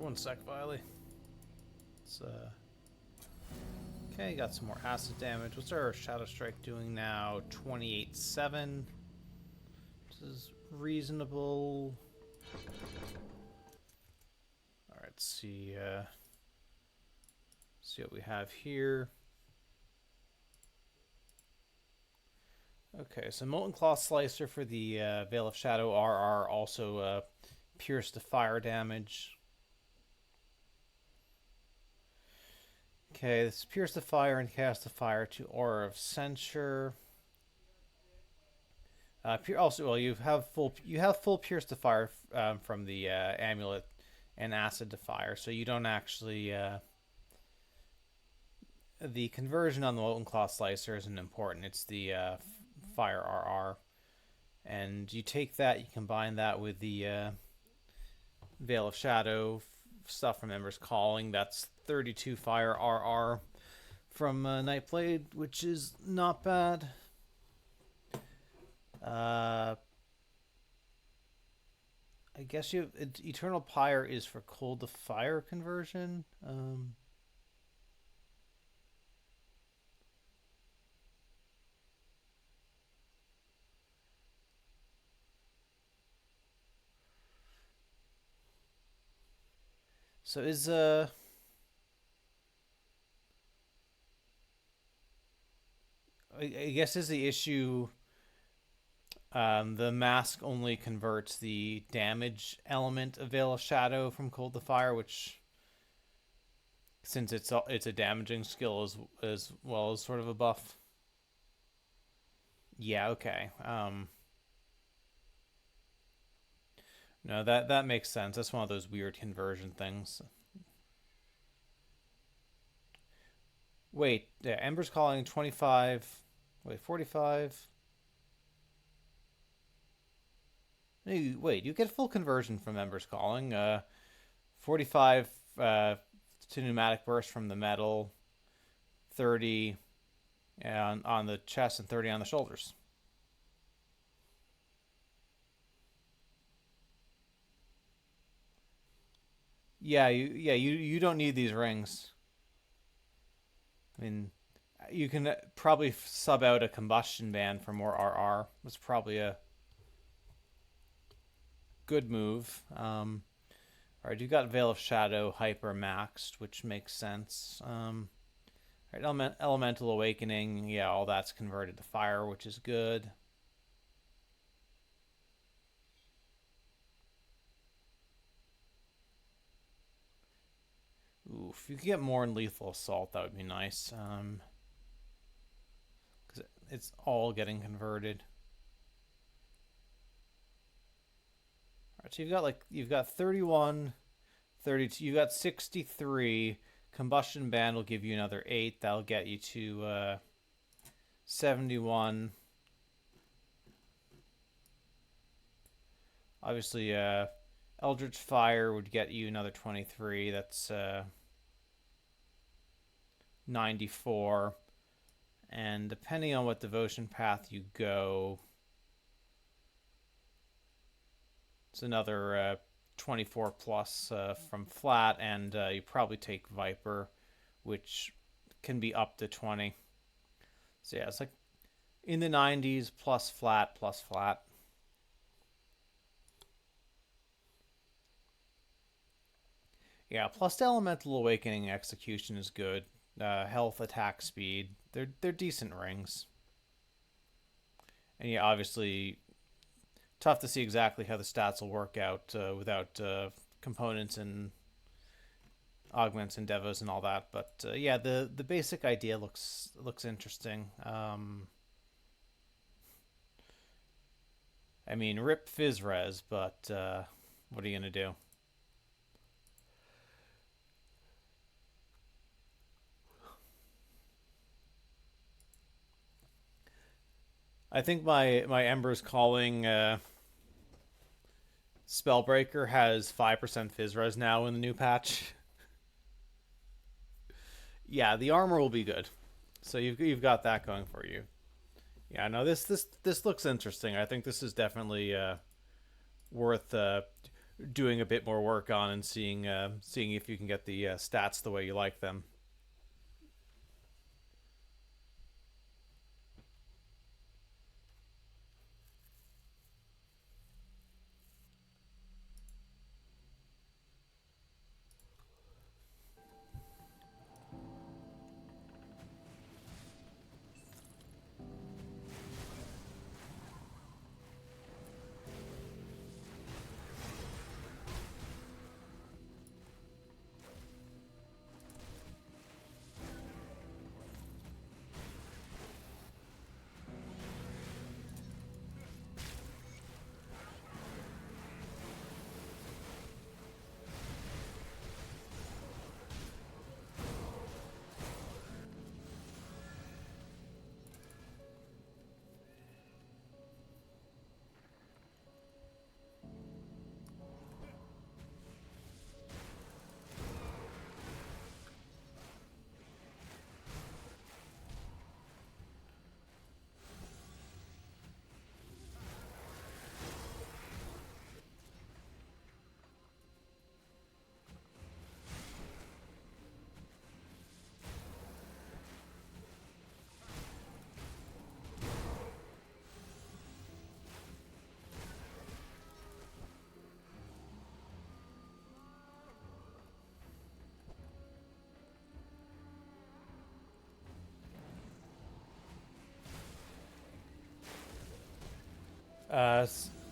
One sec, Viley. It's, okay, got some more acid damage. What's our Shadow Strike doing now? 28-7. This is reasonable. Alright, let's see what we have here. Okay, so Molten Claw Slicer for the Veil of Shadow RR, also Pierce to Fire damage. Okay, this is Pierce the Fire and Cast the Fire to Aura of Censure. Also, well, you have full Pierce the Fire from the Amulet and Acid to Fire, so you don't actually. The conversion on the Molten Claw Slicer isn't important. It's the Fire RR, and you take that, you combine that with the Veil of Shadow stuff from Ember's Calling. That's 32 Fire RR from Nightblade, which is not bad. I guess you have Eternal Pyre is for Cold to Fire conversion. So is I guess is the issue the mask only converts the damage element of Veil of Shadow from Cold to Fire, which, since it's a damaging skill as well as sort of a buff. Yeah, okay. No, that makes sense. That's one of those weird conversion things. Wait, yeah, Ember's Calling 25. Wait, 45. Wait, you get full conversion from Ember's Calling. 45 to Pneumatic Burst from the metal. 30 on the chest and 30 on the shoulders. Yeah, you don't need these rings. I mean, you can probably sub out a Combustion Band for more RR. That's probably a good move. Alright, you got Veil of Shadow hyper maxed, which makes sense. Alright, Elemental Awakening, yeah, all that's converted to fire, which is good. Ooh, if you could get more in Lethal Assault, that would be nice. Because it's all getting converted. Alright, so you've got 31, 32, you've got 63. Combustion Band will give you another 8. That'll get you to 71. Obviously, Eldritch Fire would get you another 23. That's 94. And depending on what devotion path you go, it's another 24 plus from flat, and you probably take Viper, which can be up to 20. So yeah, it's like in the 90s plus flat plus flat. Yeah, plus the Elemental Awakening Execution is good. Health, attack, speed. They're decent rings. And yeah, obviously tough to see exactly how the stats will work out without components and augments and devos and all that. But yeah, the basic idea looks interesting. I mean, rip Fizzres, but what are you gonna do? I think my Ember's Calling Spellbreaker has 5% Fizzres now in the new patch. Yeah, the armor will be good. So you've got that going for you. Yeah, no, this looks interesting. I think this is definitely worth doing a bit more work on and seeing if you can get the stats the way you like them.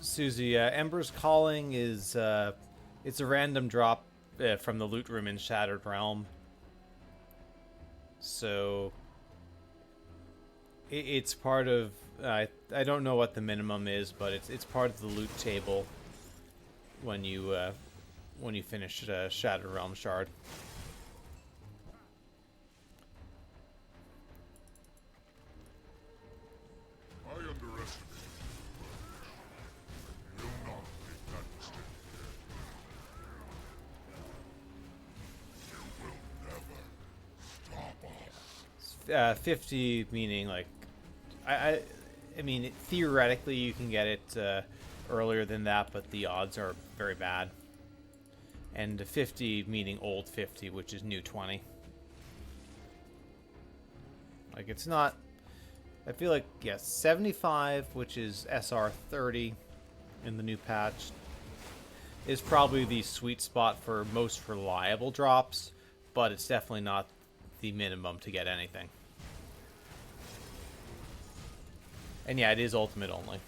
Susie, Ember's Calling is it's a random drop from the loot room in Shattered Realm. So it's part of I don't know what the minimum is, but it's part of the loot table when you finish Shattered Realm Shard. I underestimated you. Will not make that mistake again. You will never stop us. 50 meaning like I mean theoretically you can get it earlier than that, but the odds are very bad. And 50 meaning old 50, which is new 20. Like it's not. I feel like yes, 75, which is SR 30 in the new patch, is probably the sweet spot for most reliable drops, but it's definitely not the minimum to get anything. And yeah, it is ultimate only.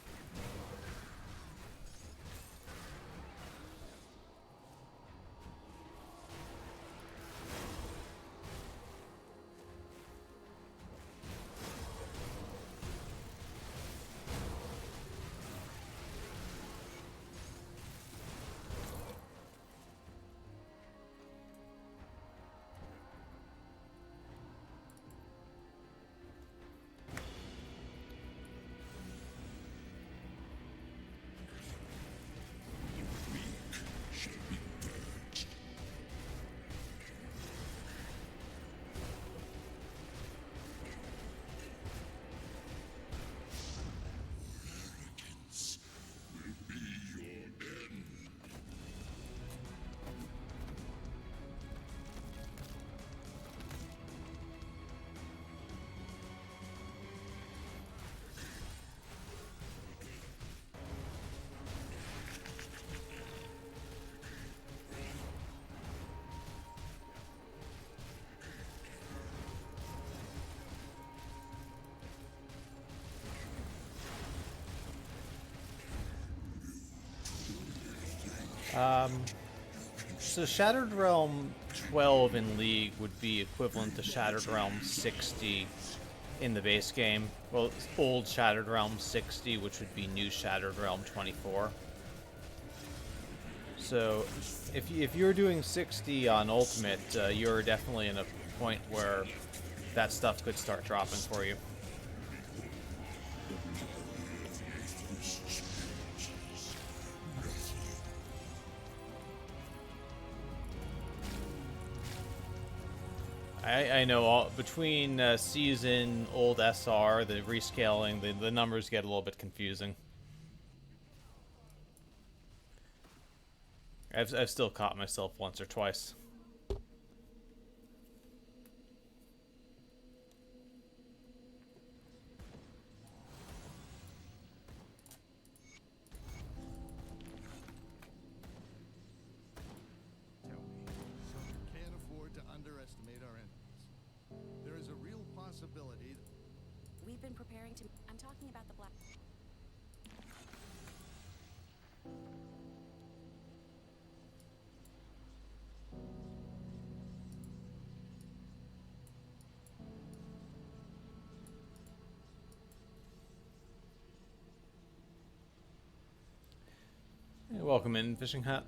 So Shattered Realm 12 in League would be equivalent to Shattered Realm 60 in the base game. Well, it's old Shattered Realm 60, which would be new Shattered Realm 24. So if you're doing 60 on Ultimate, you're definitely in a point where that stuff could start dropping for you. I know between season, old SR, the rescaling, the numbers get a little bit confusing. I've still caught myself once or twice. Tell me, Summer can't afford to underestimate our enemies. There is a real possibility that We've been preparing to. I'm talking about the black. Hey, welcome in, Fishing Hut.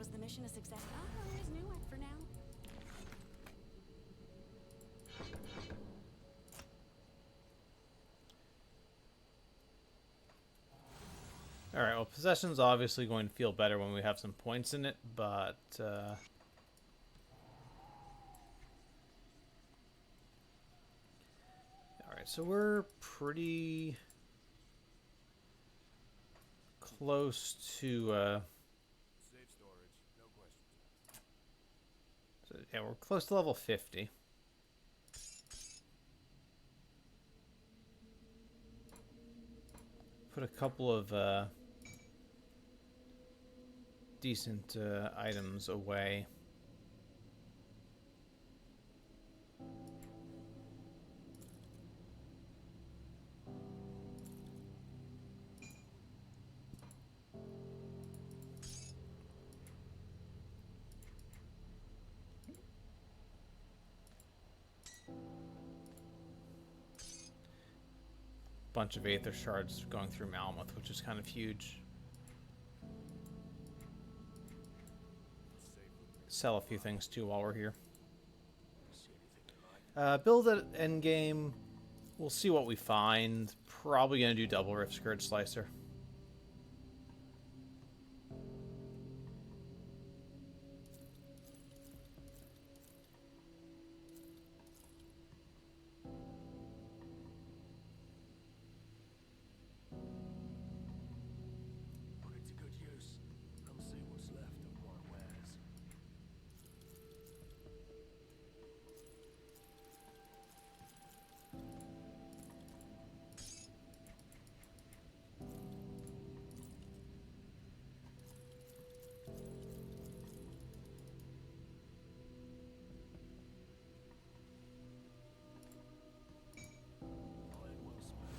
Was the mission a success? Oh, there's new one for now. Alright, well, possession's obviously going to feel better when we have some points in it, but... Alright, so we're pretty close to... Safe storage, no questions. So, yeah, we're close to level 50. Put a couple of decent items away. Bunch of Aether Shards going through Malmuth, which is kind of huge. sell a few things too while we're here. See anything you like? Build an endgame. We'll see what we find. Probably gonna do double Rift Scourge Slicer. Put it to good use. Come see what's left of my wares. Iron well spent.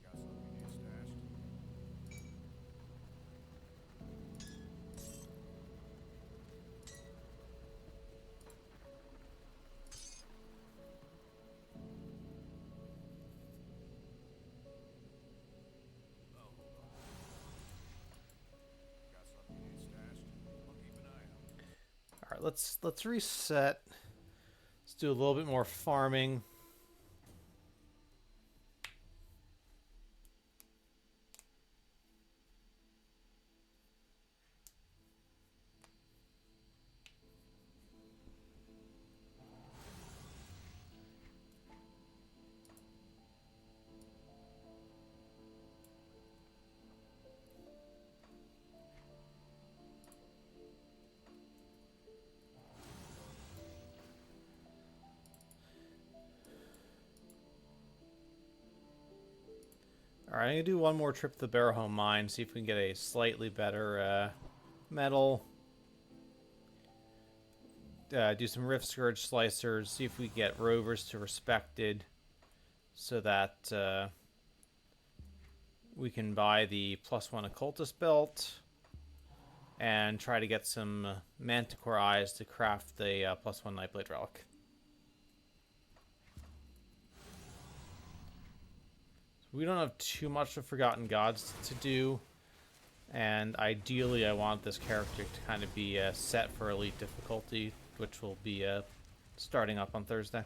Got something you stashed? Oh, Got something you stashed? I'll keep an eye out. All right, let's reset. Let's do a little bit more farming. All right, I'm gonna do one more trip to the Barrowhome mine, see if we can get a slightly better metal. Do some Rift Scourge Slicers, see if we get Rovers to Respected, so that we can buy the +1 Occultist belt, and try to get some Manticore Eyes to craft the +1 Nightblade Relic. We don't have too much of Forgotten Gods to do, and ideally I want this character to kind of be set for Elite difficulty, which will be starting up on Thursday.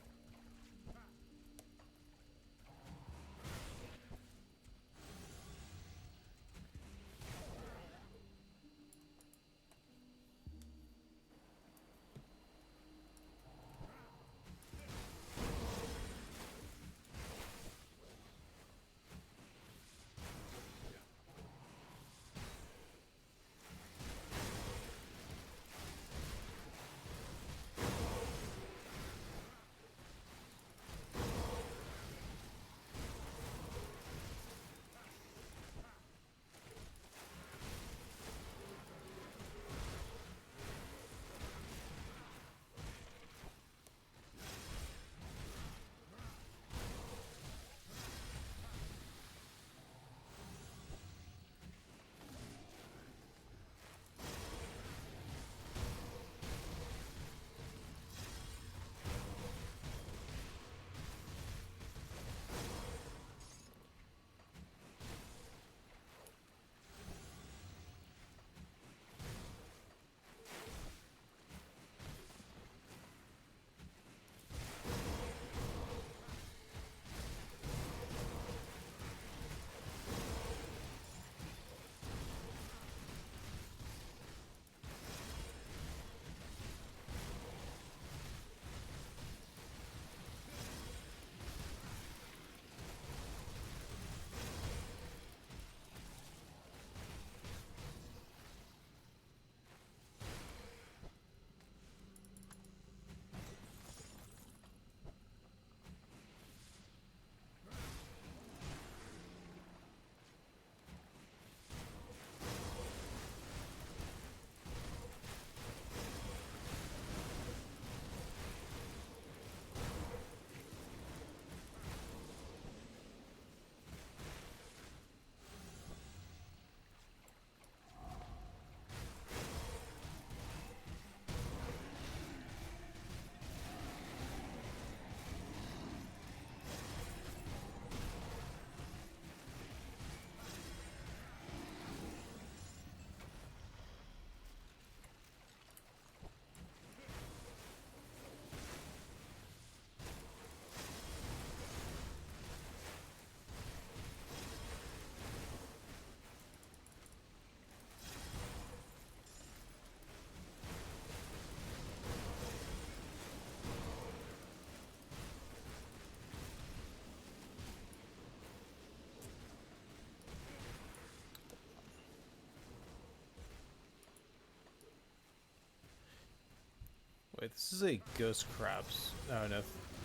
Wait, this is a ghost crabs. Oh no.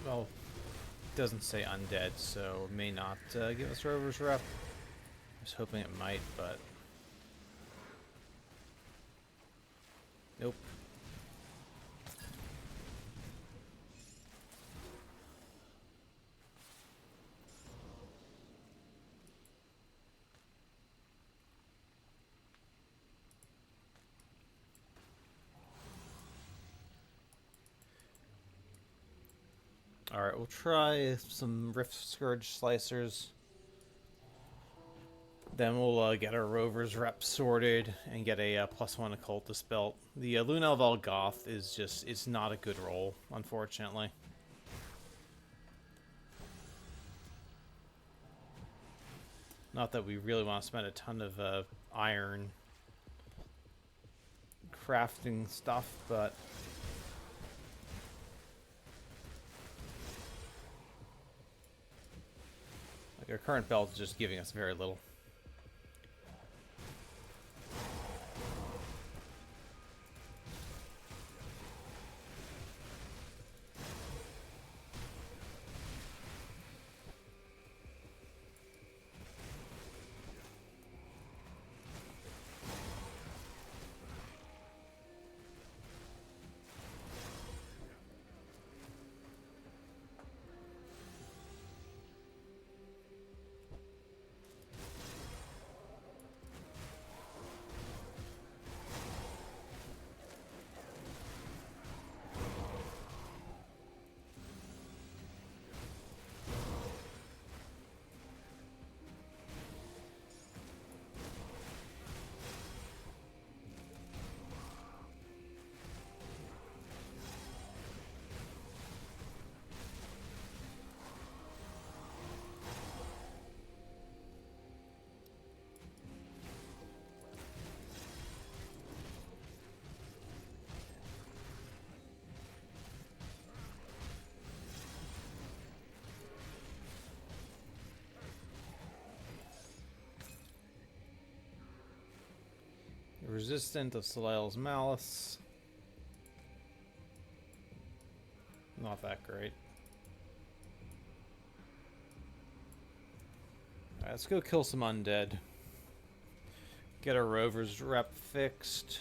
Well, it doesn't say undead, so it may not give us Rover's Rep. I was hoping it might, but nope. Alright, we'll try some Rift Scourge Slicers. Then we'll get our Rover's Rep sorted and get a +1 Occultist belt. The Lunel Volgoth is just, it's not a good roll, unfortunately. Not that we really want to spend a ton of iron crafting stuff, but like our current belt is just giving us very little. Resistant of Soleil's Malice. Not that great. Alright, let's go kill some undead. Get our Rover's Rep fixed.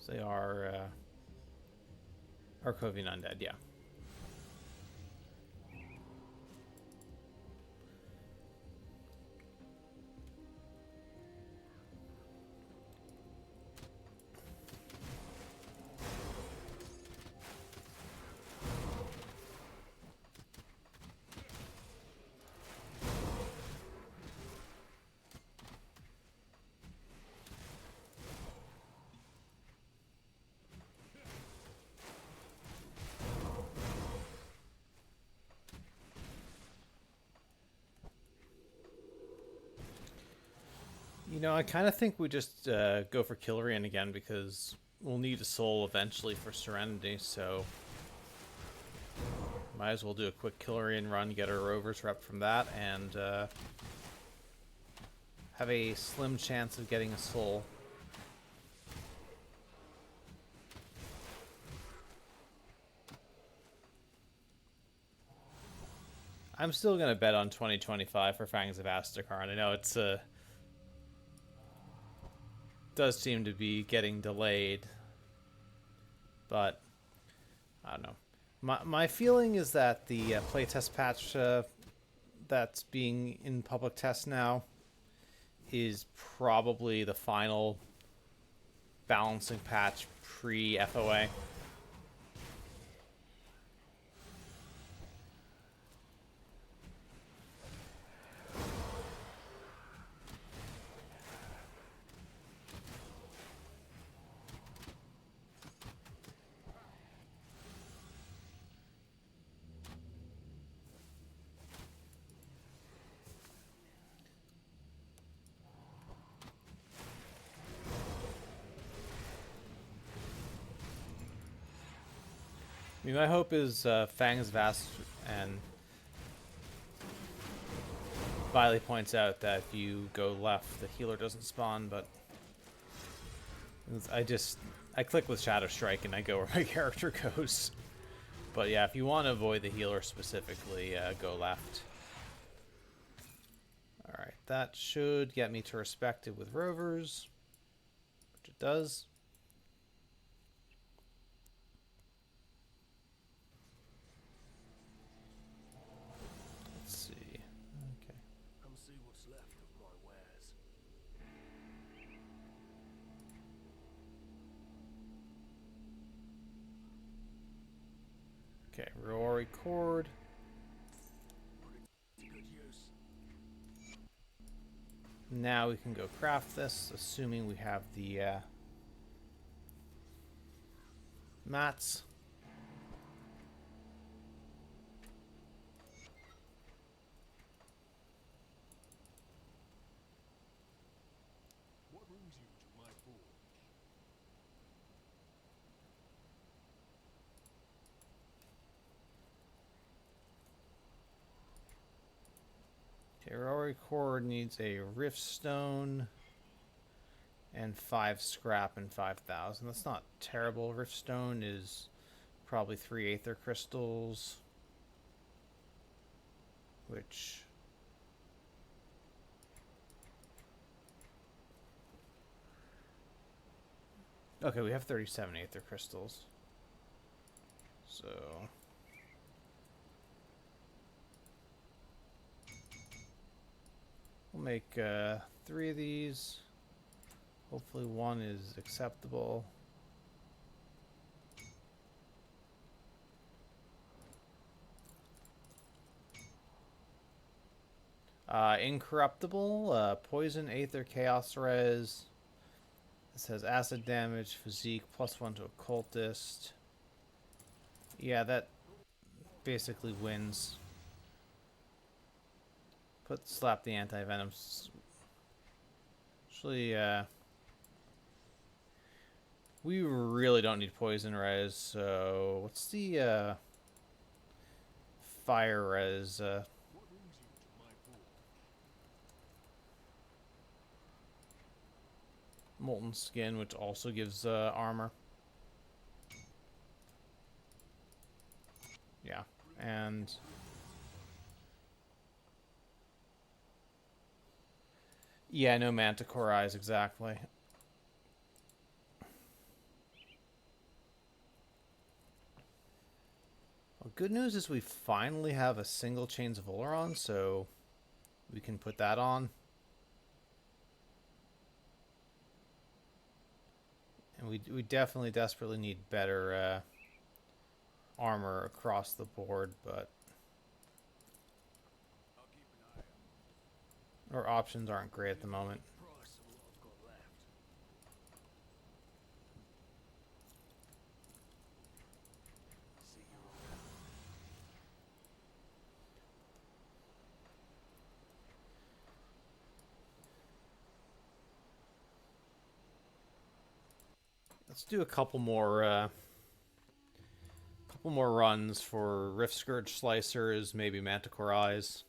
They are Arcovian undead, yeah. You know, I kind of think we just go for Killrian again because we'll need a soul eventually for Serenity, so might as well do a quick Killrian run, get our Rover's Rep from that, and have a slim chance of getting a soul. I'm still going to bet on 2025 for Fangs of Astakarn. I know it's does seem to be getting delayed, but I don't know. My feeling is that the playtest patch that's being in public test now is probably the final balancing patch pre-FOA. I mean, my hope is Fangs Vast and Viley points out that if you go left, the healer doesn't spawn, but I click with Shadow Strike and I go where my character goes. But yeah, if you want to avoid the healer specifically, go left. Alright, that should get me to Respected with Rovers, which it does. Let's see. Okay. Come see what's left of my wares. Okay, Rory Cord. Put it to good use. Now we can go craft this, assuming we have the mats. What brings you to my forge? Okay, Rory Cord needs a Riftstone and 5 scrap and 5,000. That's not terrible. Riftstone is probably 3 Aether Crystals, which... Okay, we have 37 Aether Crystals. So... we'll make 3 of these. Hopefully one is acceptable. Incorruptible, Poison, Aether, Chaos Res. This has acid damage, physique, +1 to occultist. Yeah, that basically wins. Slap the anti-venom. Actually, we really don't need poison res, so what's the fire res? What brings you to my forge? Molten Skin, which also gives armor. Yeah, and yeah, no Manticore Eyes exactly. Well, good news is we finally have a single Chains of Oleron, so we can put that on. And we definitely desperately need better armor across the board, but I'll keep an eye out. our options aren't great at the moment. Price of what I've got left. See you around. Let's do a couple more runs for Rift Scourge Slicers, maybe Manticore Eyes.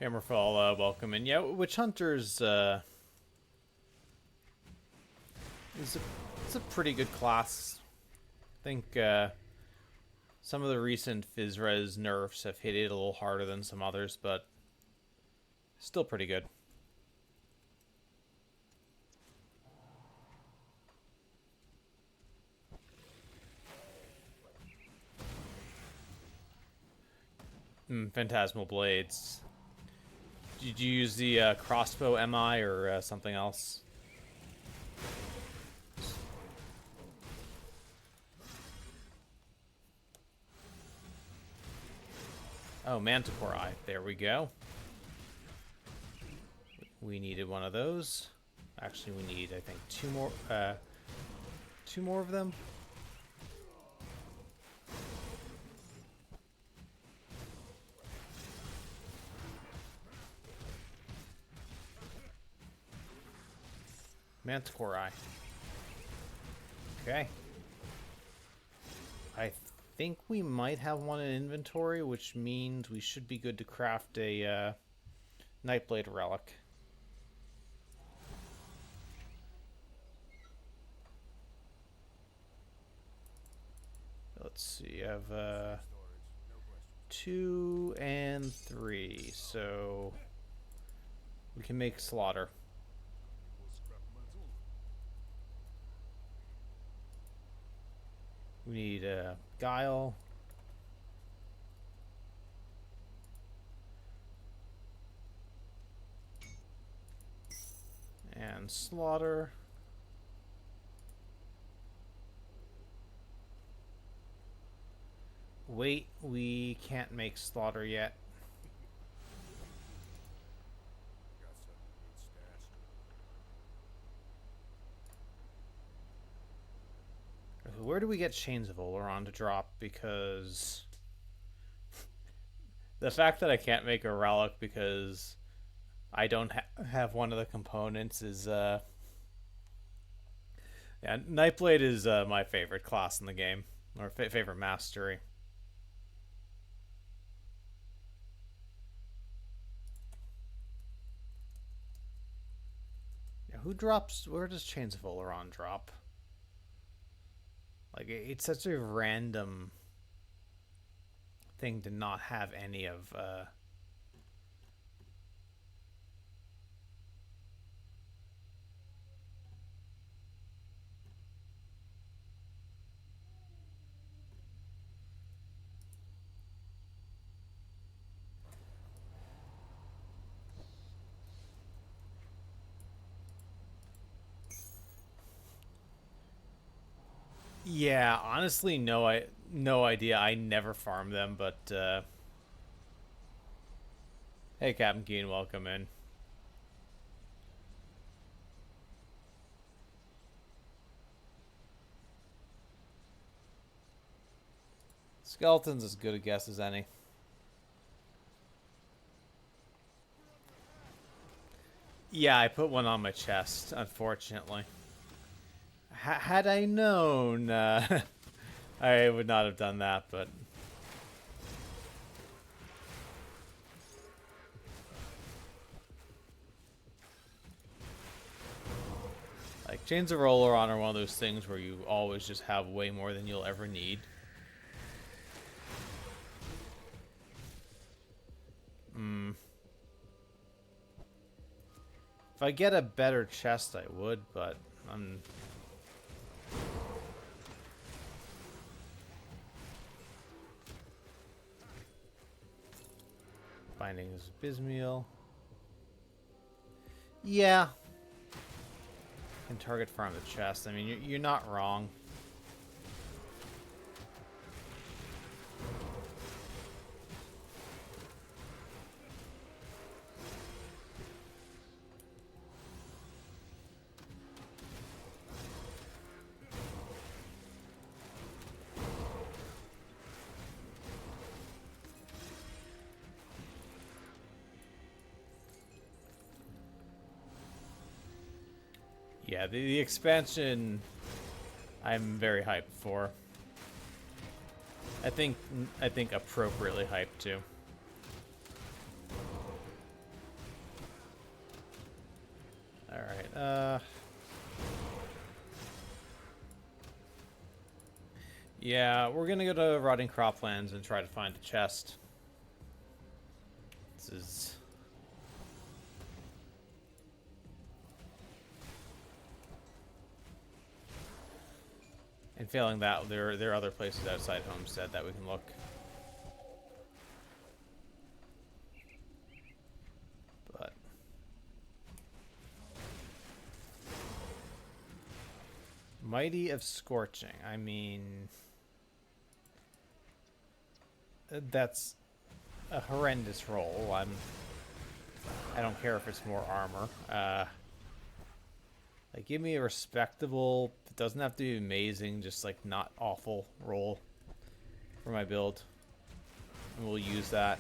Hammerfall, welcome in. Yeah, Witch Hunters it's a pretty good class. I think some of the recent Physres nerfs have hit it a little harder than some others, but still pretty good. Phantasmal Blades. Did you use the crossbow MI or something else? Oh, Manticore Eye. There we go. We needed one of those. Actually, we need, I think, two more of them. Manticore Eye. Okay. I think we might have one in inventory, which means we should be good to craft a Nightblade relic. Let's see, I have 2 and 3, so we can make Slaughter. We need Guile. And Slaughter. Wait, we can't make Slaughter yet. Where do we get Chains of Oleron to drop? Because the fact that I can't make a relic because I don't have one of the components is yeah, Nightblade is my favorite class in the game, or favorite mastery. Yeah, who drops? Where does Chains of Oleron drop? Like, it's such a random thing to not have any of, Yeah, honestly, no idea. I never farm them, but hey, Captain Keen, welcome in. Skeleton's as good a guess as any. Yeah, I put one on my chest, unfortunately. Had I known, I would not have done that, but... Like, Chains of Oleron are one of those things where you always just have way more than you'll ever need. If I get a better chest, I would, but I'm... Bindings of Bismiel. Yeah. Can target farm the chest. I mean, you're not wrong. Yeah, the expansion I'm very hyped for. I think appropriately hyped too. Alright, yeah, we're gonna go to Rotting Croplands and try to find a chest. This is... And failing that, there are other places outside Homestead that we can look. But... Mighty of Scorching, I mean... That's a horrendous roll. I don't care if it's more armor. Like, give me a respectable, it doesn't have to be amazing, just like not awful roll for my build. And we'll use that.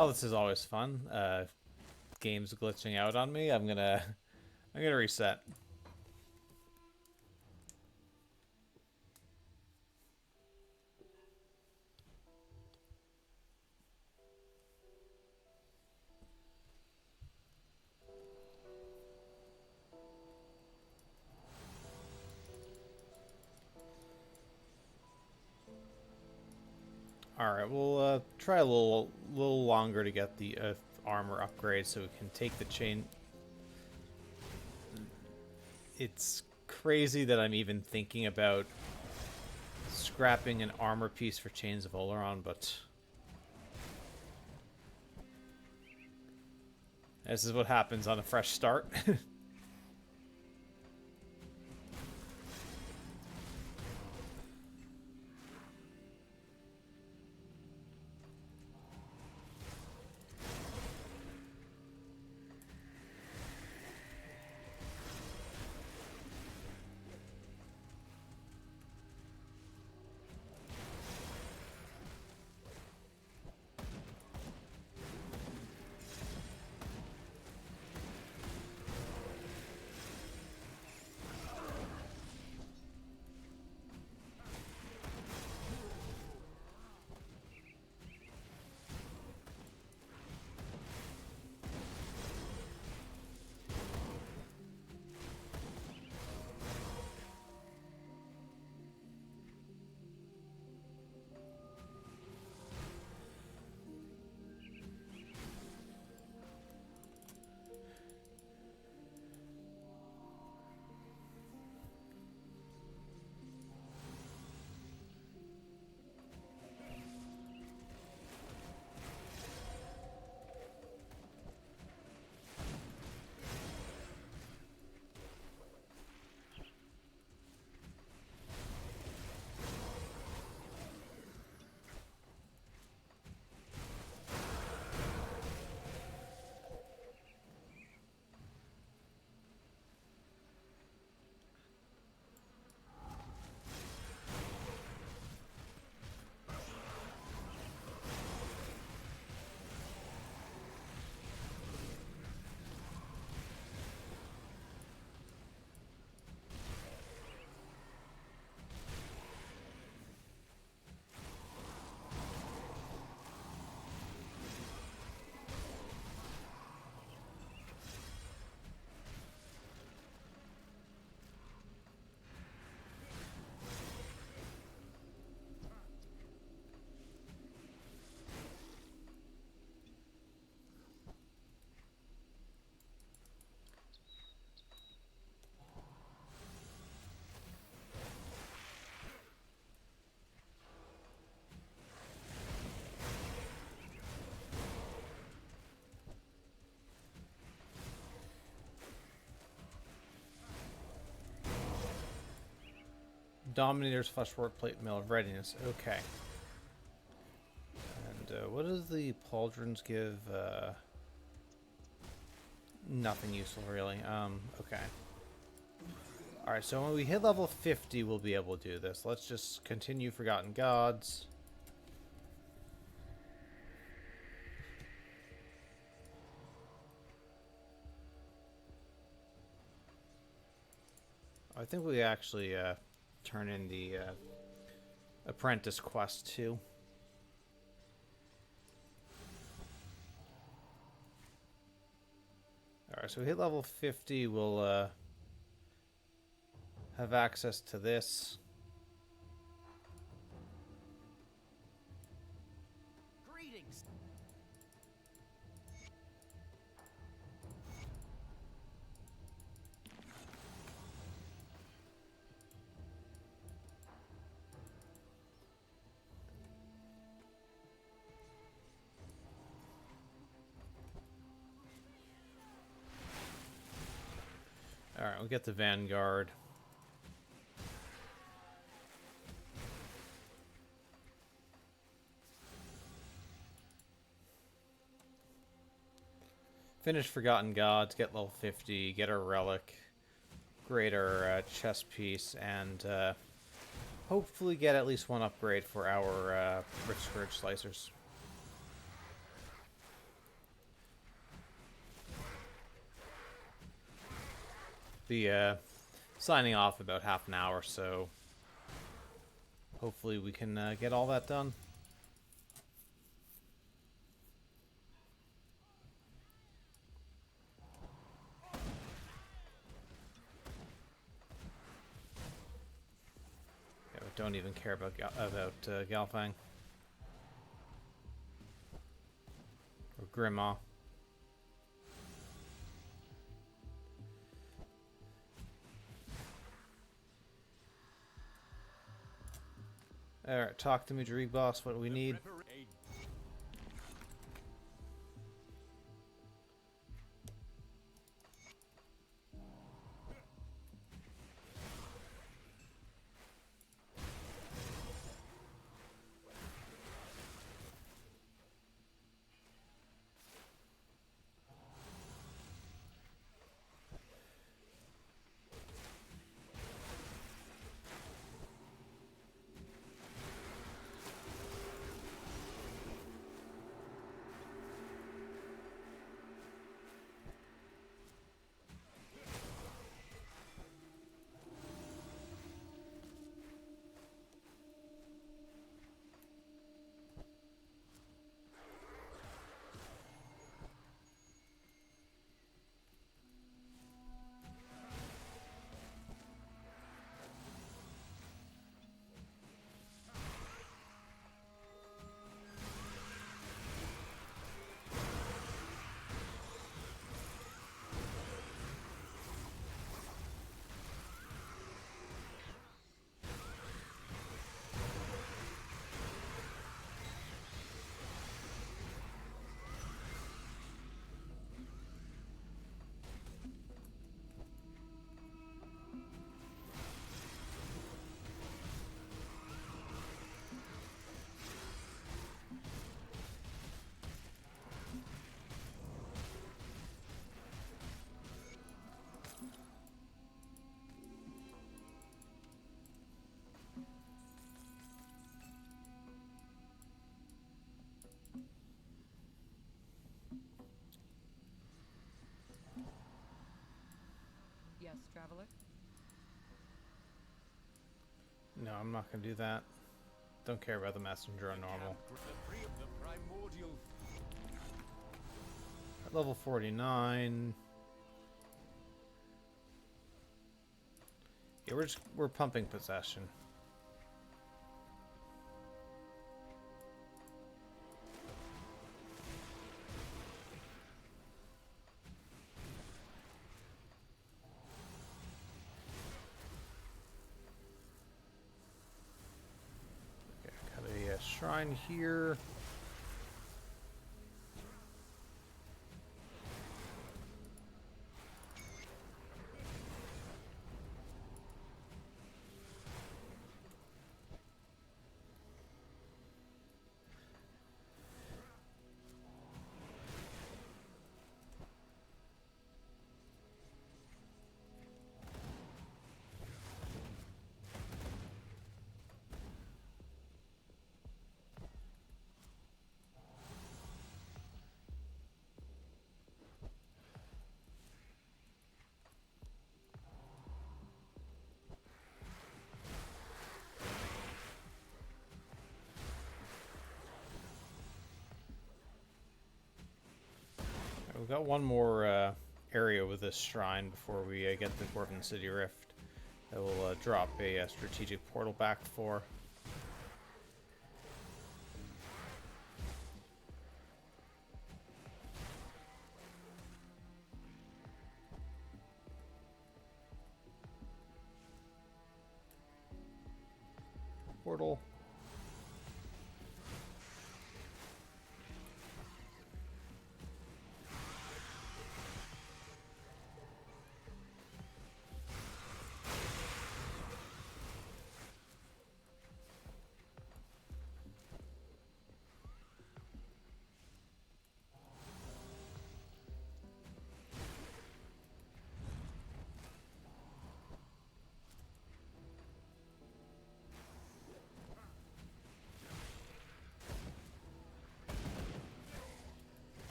Oh, this is always fun. Game's glitching out on me. I'm gonna reset. Alright, we'll try a little longer to get the armor upgrade so we can take the chain. It's crazy that I'm even thinking about scrapping an armor piece for Chains of Oleron, but this is what happens on a fresh start. Dominator's flesh work plate mill of readiness. Okay. And what does the pauldrons give? Nothing useful, really. Okay. Alright, so when we hit level 50, we'll be able to do this. Let's just continue Forgotten Gods. I think we actually turn in the Apprentice quest too. Alright, so we hit level 50, we'll have access to this. Greetings. Alright, we'll get the Vanguard. Finish Forgotten Gods, get level 50, get our relic, grade our chess piece, and hopefully get at least one upgrade for our Rich Scourge Slicers. Be signing off about half an hour, so hopefully we can get all that done. Yeah, we don't even care about Galfang or Grima. Alright, talk to me, Dreeg Boss. What do we need? Yes, traveler? No, I'm not gonna do that. Don't care about the messenger on normal. At level 49. Yeah, we're pumping possession. Okay, got a shrine here. we've got one more area with this shrine before we get the Dwarven City Rift that will drop a strategic portal back for. Portal.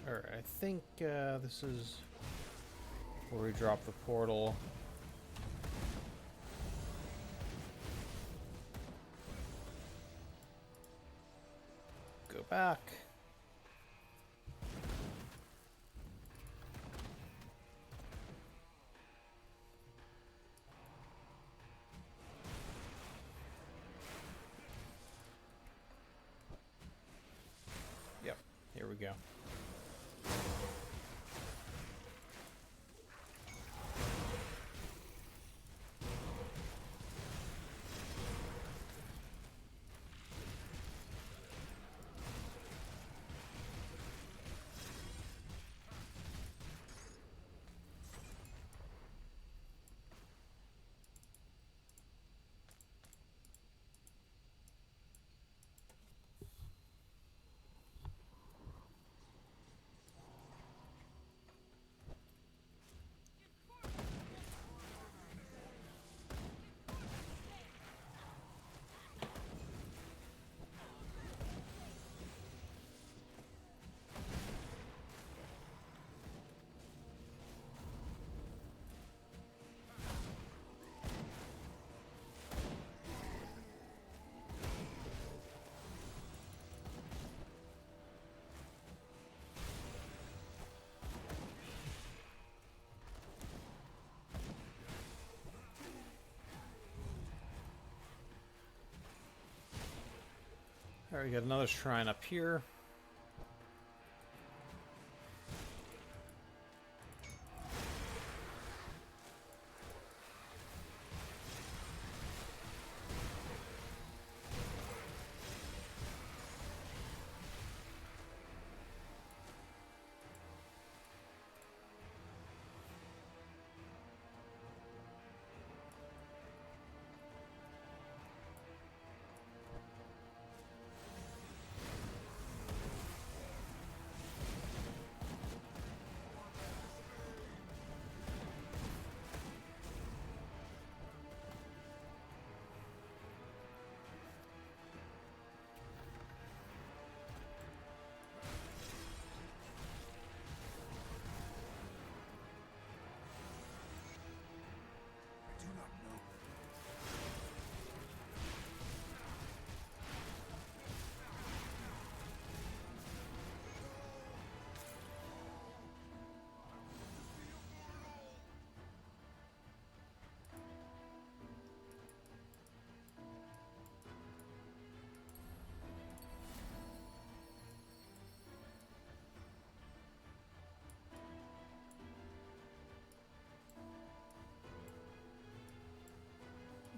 Alright, I think this is where we drop the portal. Go back. Yep, here we go. Alright, we got another shrine up here.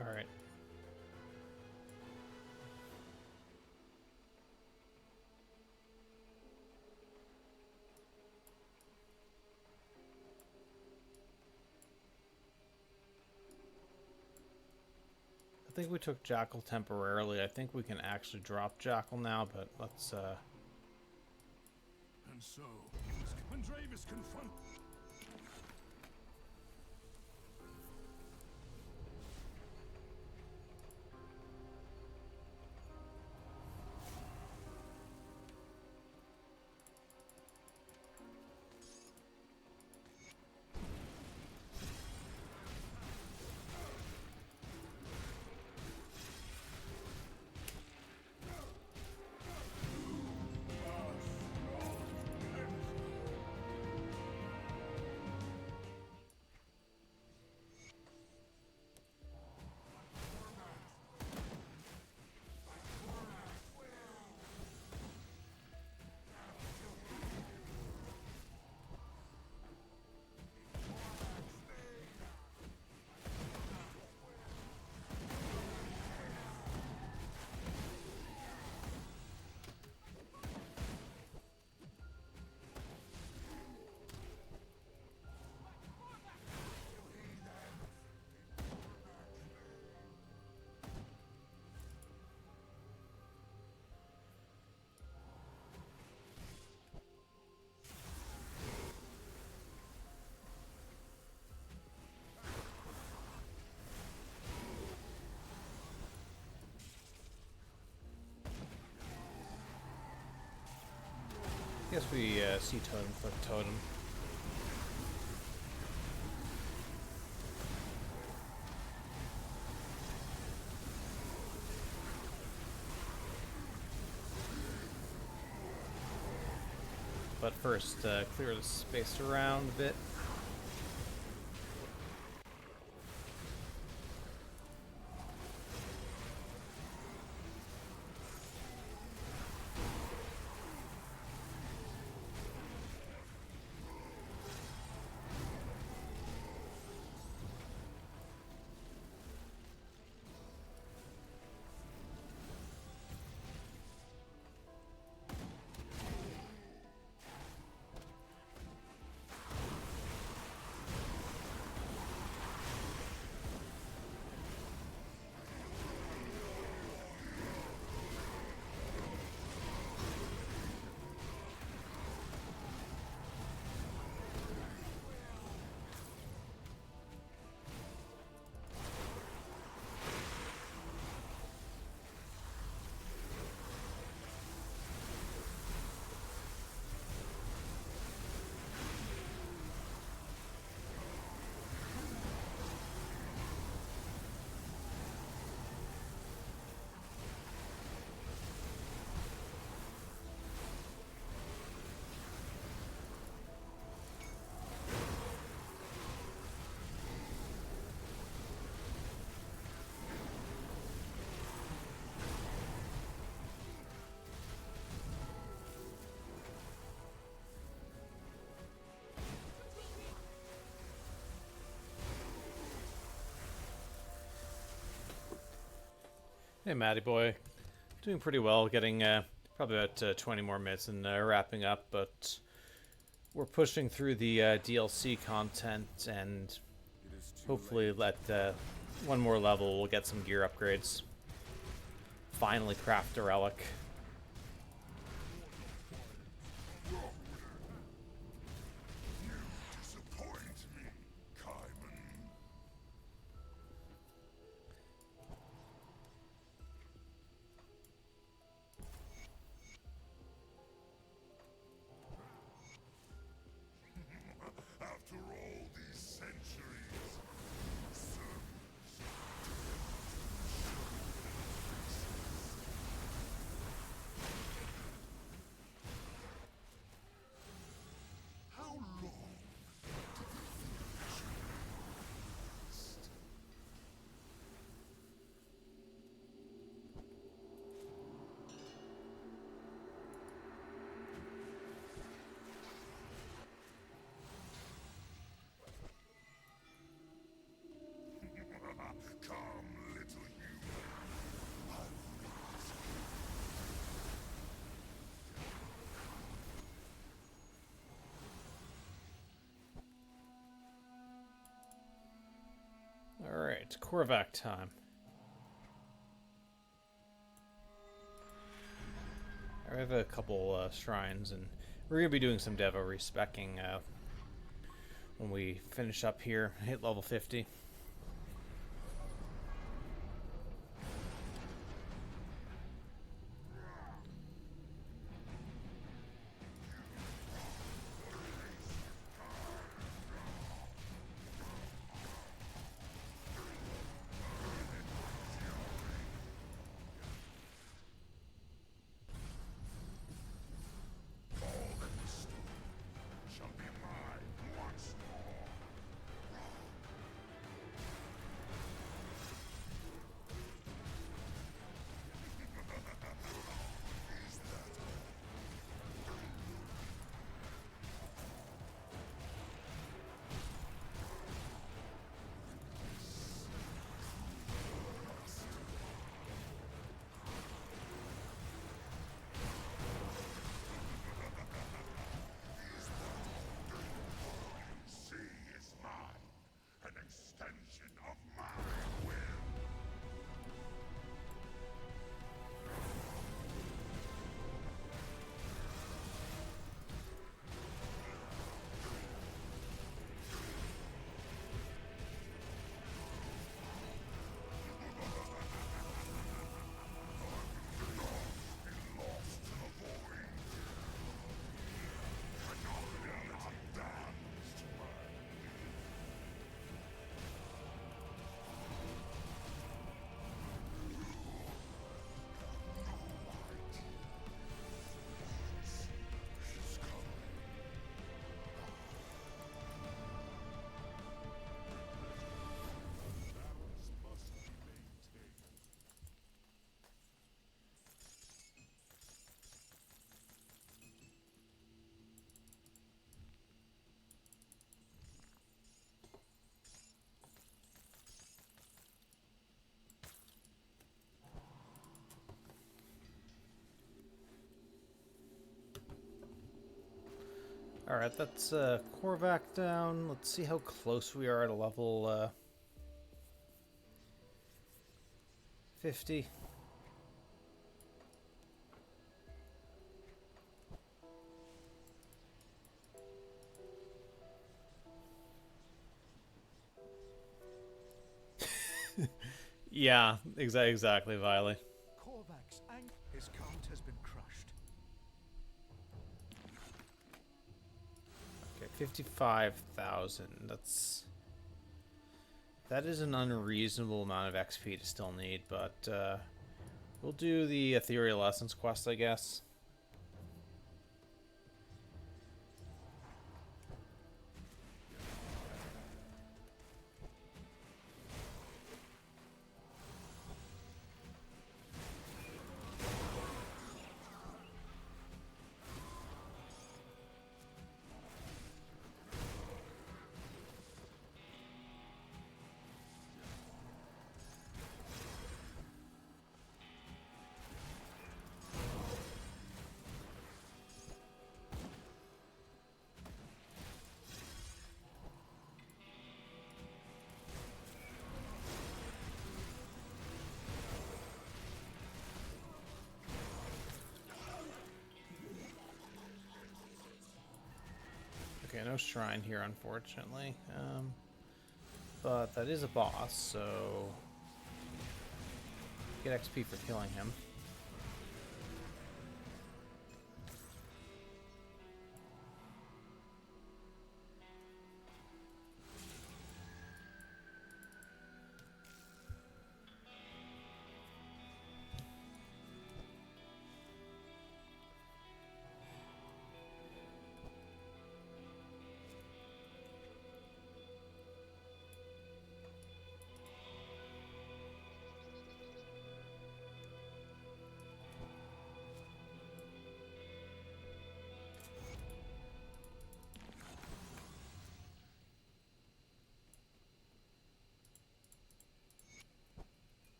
All right. I think we took Jackal temporarily. I think we can actually drop Jackal now, but let's And so, when Dravis confront... Guess we see totem, click totem. But first, clear the space around a bit. Hey, Matty boy. Doing pretty well, getting probably about 20 more minutes and wrapping up, but we're pushing through the DLC content and hopefully let one more level, we'll get some gear upgrades. Finally craft a relic. Disappoint me, Kaiman. After all these centuries, how long did they finish last? Come, little human. I will ask. Alright, Korvac time. I have a couple shrines, and we're going to be doing some Devo respecking when we finish up here, hit level 50. Shall be mine once more. Alright, that's Korvac down. Let's see how close we are to level 50. Yeah, exactly, Viley. Korvac's his cult has been crushed. Okay, 55,000. That is an unreasonable amount of XP to still need, but we'll do the Ethereal Essence quest, I guess. Okay, no shrine here, unfortunately. But that is a boss, so get XP for killing him.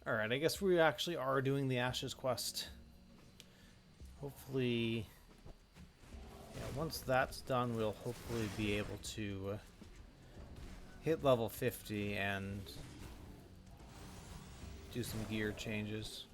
Alright, I guess we actually are doing the Ashes quest. Hopefully, yeah, once that's done, we'll hopefully be able to hit level 50 and do some gear changes.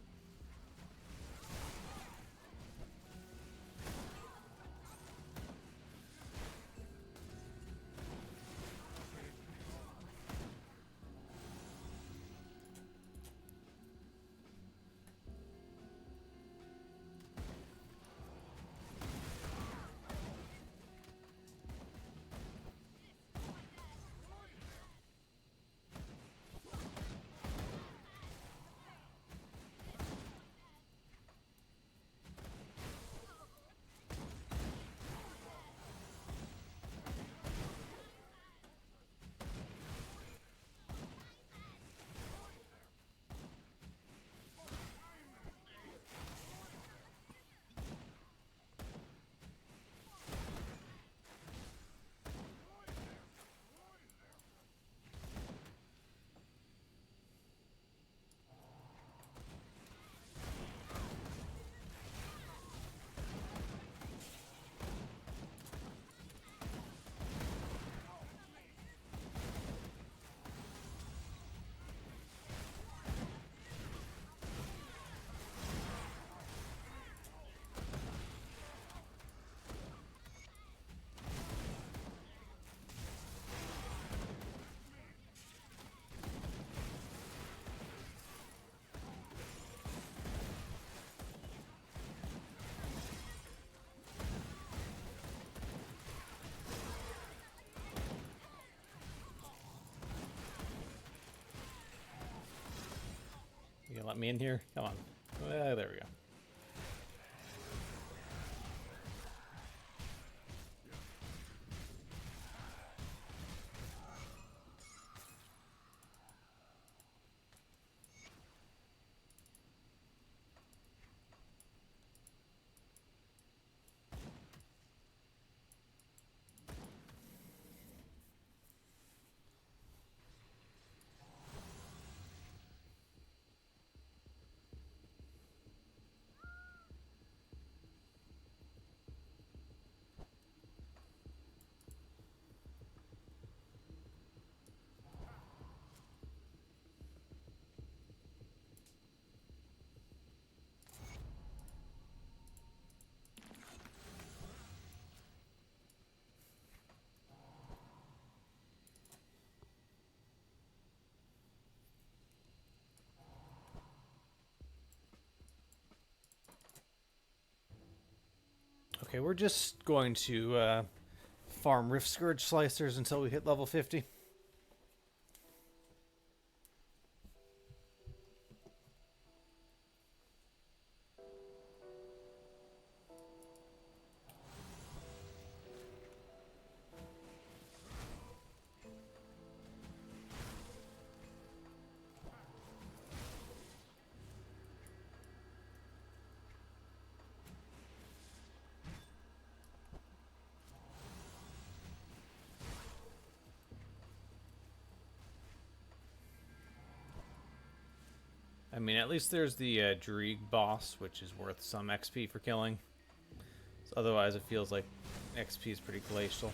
You gonna let me in here? Come on. There we go. Okay, we're just going to farm Rift Scourge Slicers until we hit level 50. I mean, at least there's the Dreeg boss, which is worth some XP for killing. So otherwise, it feels like XP is pretty glacial.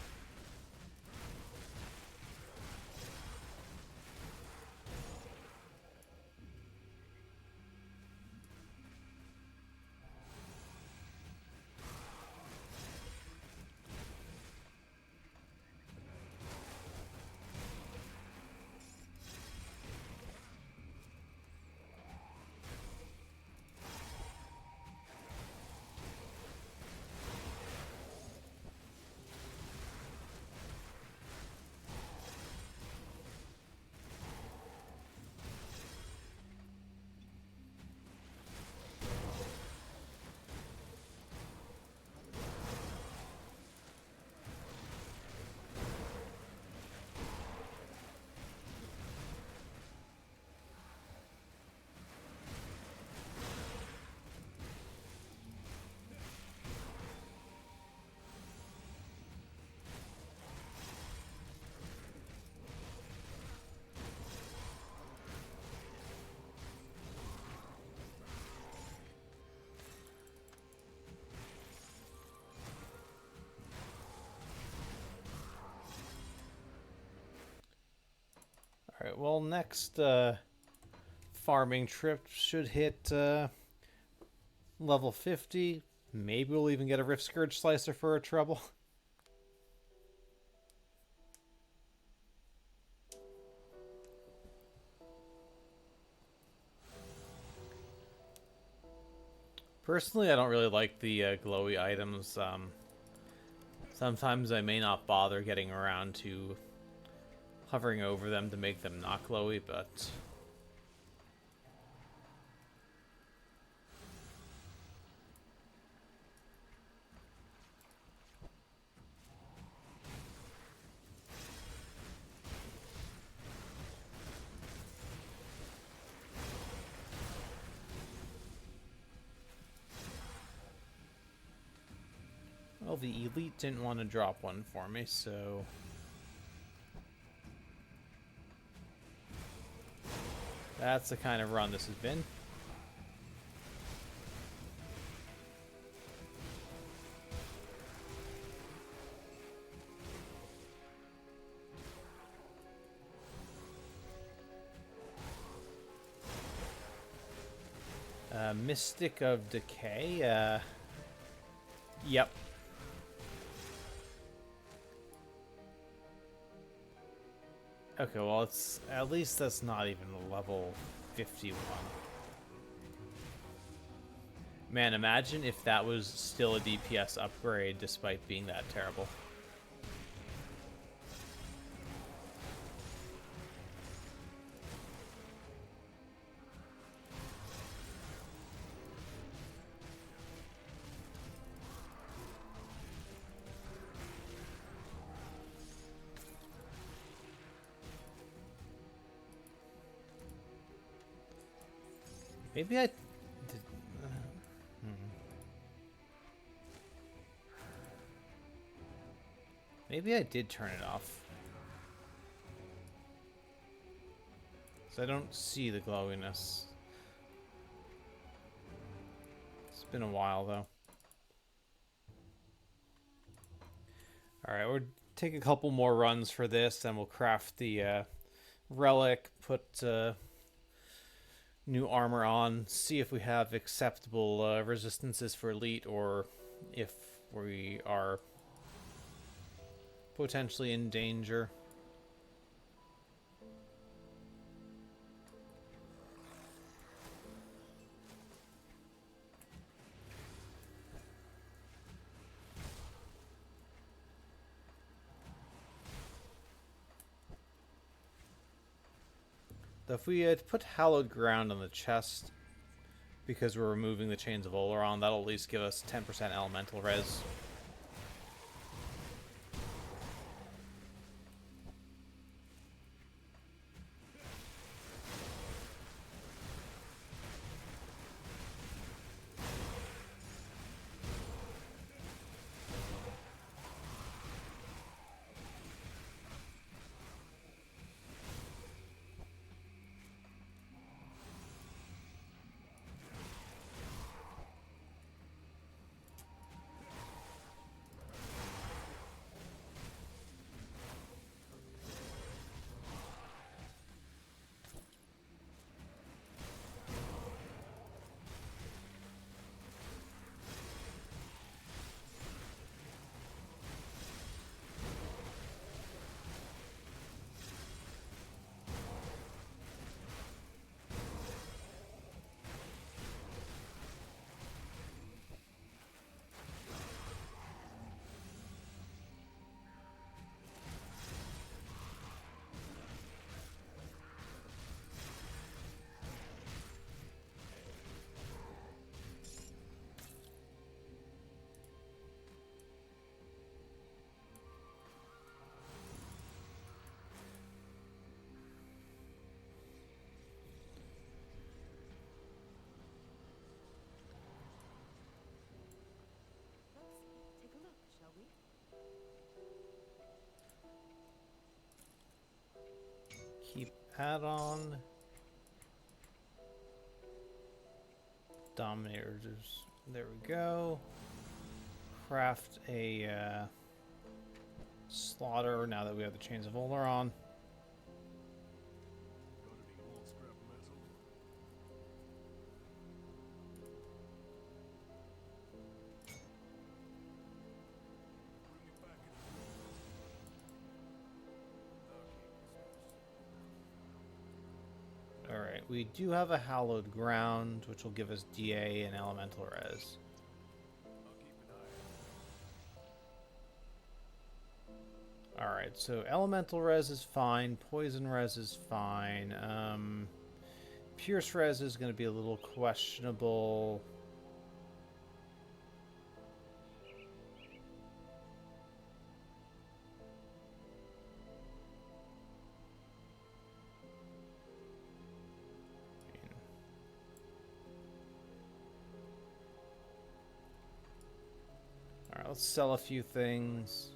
Alright, well, next farming trip should hit level 50. Maybe we'll even get a Rift Scourge Slicer for a trouble. Personally, I don't really like the glowy items. Sometimes I may not bother getting around to hovering over them to make them not glowy, but well, the elite didn't want to drop one for me, so that's the kind of run this has been. Mystic of Decay, yep. Okay, well, it's at least that's not even level 51. Man, imagine if that was still a DPS upgrade despite being that terrible. Maybe I did, maybe I did turn it off. So I don't see the glowiness. It's been a while though. Alright, we'll take a couple more runs for this, and we'll craft the relic, put new armor on, see if we have acceptable resistances for elite, or if we are potentially in danger. So if we had put Hallowed Ground on the chest, because we're removing the Chains of Oleron, that'll at least give us 10% elemental res. Let's take a look, shall we? Keep add-on. Dominators. There we go. Craft a slaughter now that we have the Chains of Oleron. Got any more scrap metal? Bring it back in a minute. Okay, Alright, we do have a Hallowed Ground, which will give us DA and elemental res. I'll keep an eye out. Alright, so elemental res is fine, poison res is fine. Pierce res is going to be a little questionable. Alright, let's sell a few things.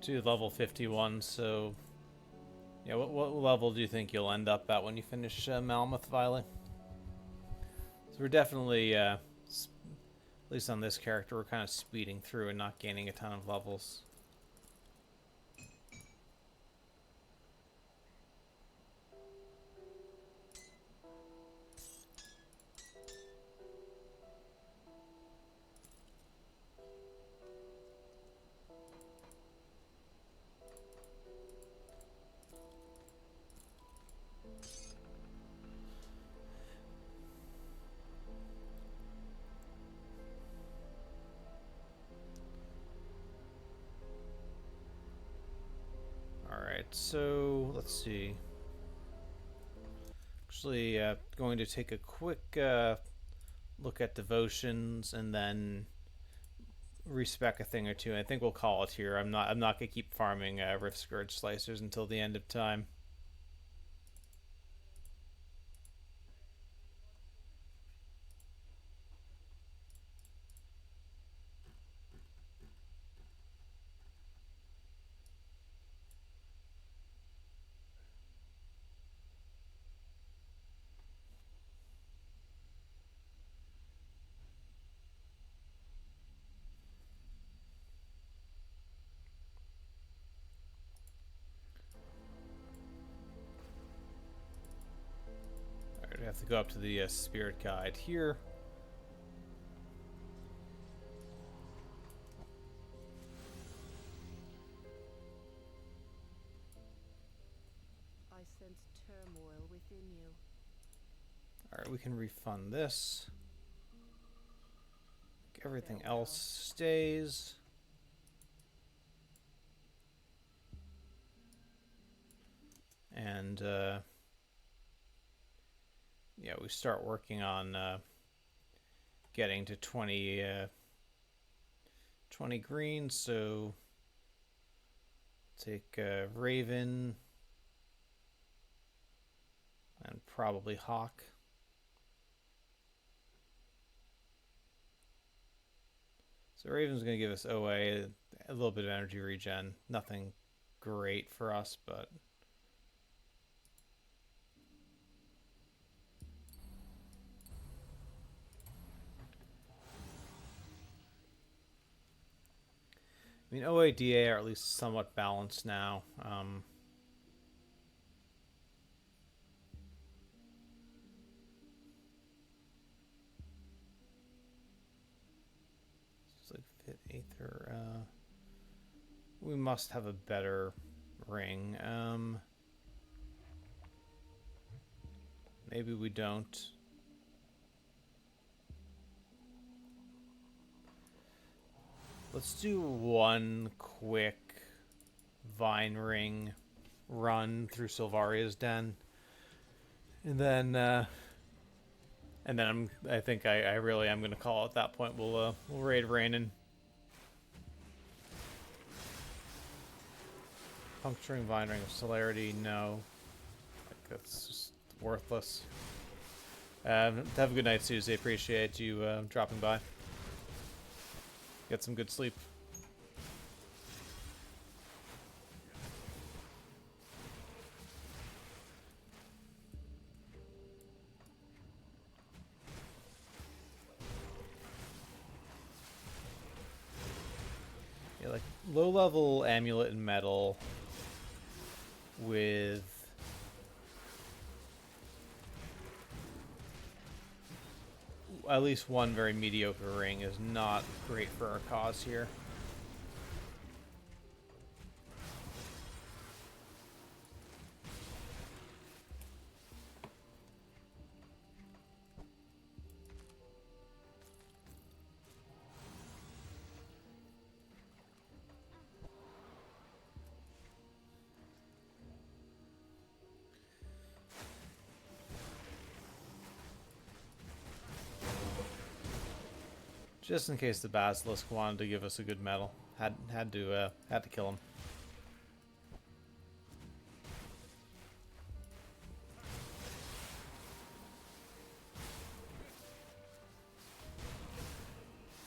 To level 51, so yeah, what level do you think you'll end up at when you finish Malmoth Valley? So we're definitely, at least on this character, we're kind of speeding through and not gaining a ton of levels. So let's see. Actually, going to take a quick look at devotions and then respec a thing or two. I think we'll call it here. I'm not gonna keep farming Rift Scourge Slicers until the end of time. go up to the spirit guide here. I sense turmoil within you. Alright, we can refund this. Everything else stays. And yeah, we start working on getting to 20 green, so take Raven and probably Hawk. So Raven's going to give us OA, a little bit of energy regen. Nothing great for us, but I mean, OA, DA are at least somewhat balanced now. It's like fit Aether. We must have a better ring. Maybe we don't. Let's do one quick Vine Ring run through Sylvaria's Den, and then I think I really am going to call it at that point. We'll raid Rainin. Puncturing Vine Ring of Celerity, no. Like, that's just worthless. Have a good night, Susie. Appreciate you dropping by. Get some good sleep. Yeah, like low-level amulet and metal with at least one very mediocre ring is not great for our cause here. Just in case the Basilisk wanted to give us a good medal, had to kill him.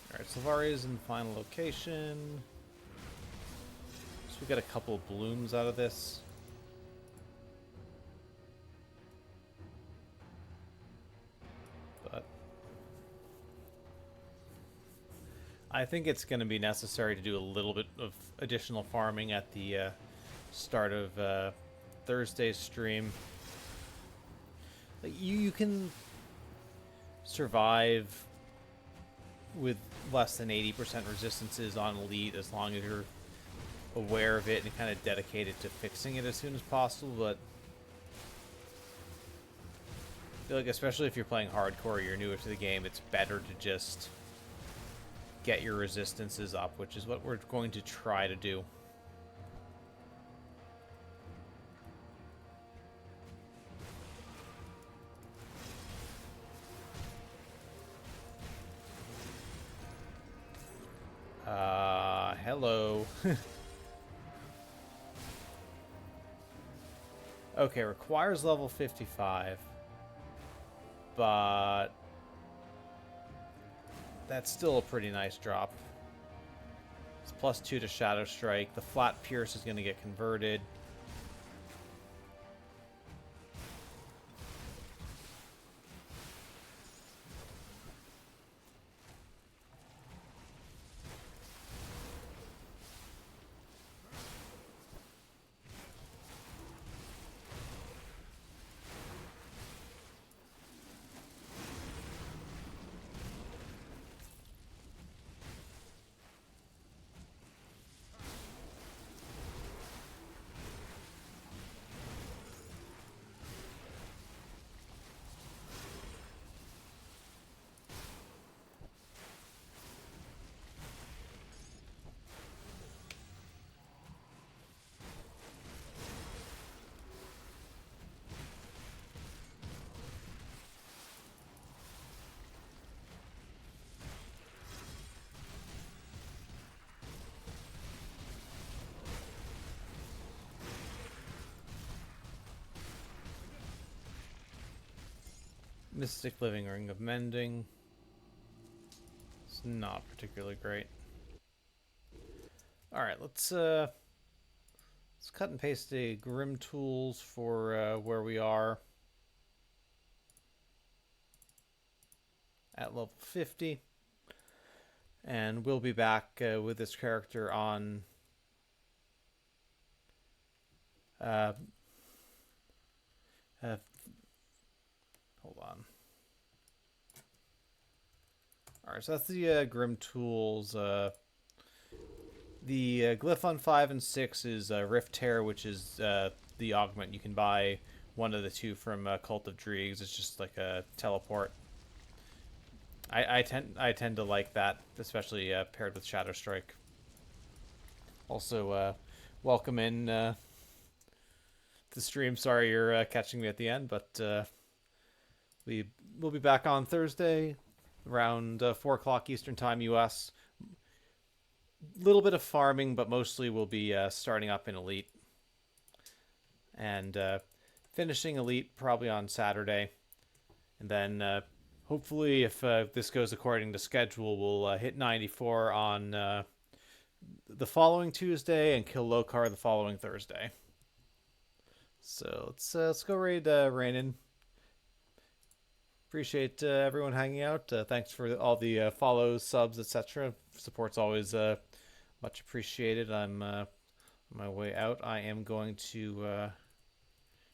All right, Sylvaria is in the final location. So we got a couple of blooms out of this. I think it's going to be necessary to do a little bit of additional farming at the start of Thursday's stream. Like you can survive with less than 80% resistances on Elite as long as you're aware of it and kind of dedicated to fixing it as soon as possible, but I feel like especially if you're playing hardcore, you're newer to the game, it's better to just get your resistances up, which is what we're going to try to do. Hello. Okay, requires level 55, but that's still a pretty nice drop. It's +2 to Shadow Strike. The flat Pierce is going to get converted. Mystic Living Ring of Mending. It's not particularly great. Alright, let's cut and paste a Grim Tools for where we are at level 50. And we'll be back with this character on hold on. Alright, so that's the Grim Tools. The glyph on 5 and 6 is Rift Tear, which is the augment. You can buy one of the two from Cult of Dreegs. It's just like a teleport. I tend to like that, especially paired with Shadow Strike. Also, welcome in the stream. Sorry you're catching me at the end, but we'll be back on Thursday around 4 o'clock Eastern Time, US. Little bit of farming, but mostly we'll be starting up in Elite and finishing Elite probably on Saturday, and then hopefully, if this goes according to schedule, we'll hit 94 on the following Tuesday and kill Lokar the following Thursday. So let's go raid Rainin. Appreciate everyone hanging out. Thanks for all the follows, subs, etc. Support's always much appreciated. I'm on my way out. I am going to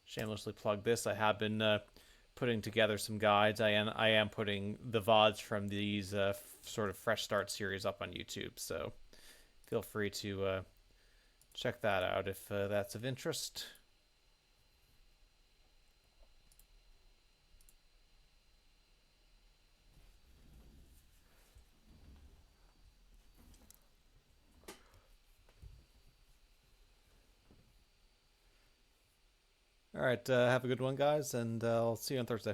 shamelessly plug this. I have been putting together some guides. I am putting the VODs from these sort of Fresh Start series up on YouTube, so feel free to check that out if that's of interest. All right, have a good one, guys, and I'll see you on Thursday.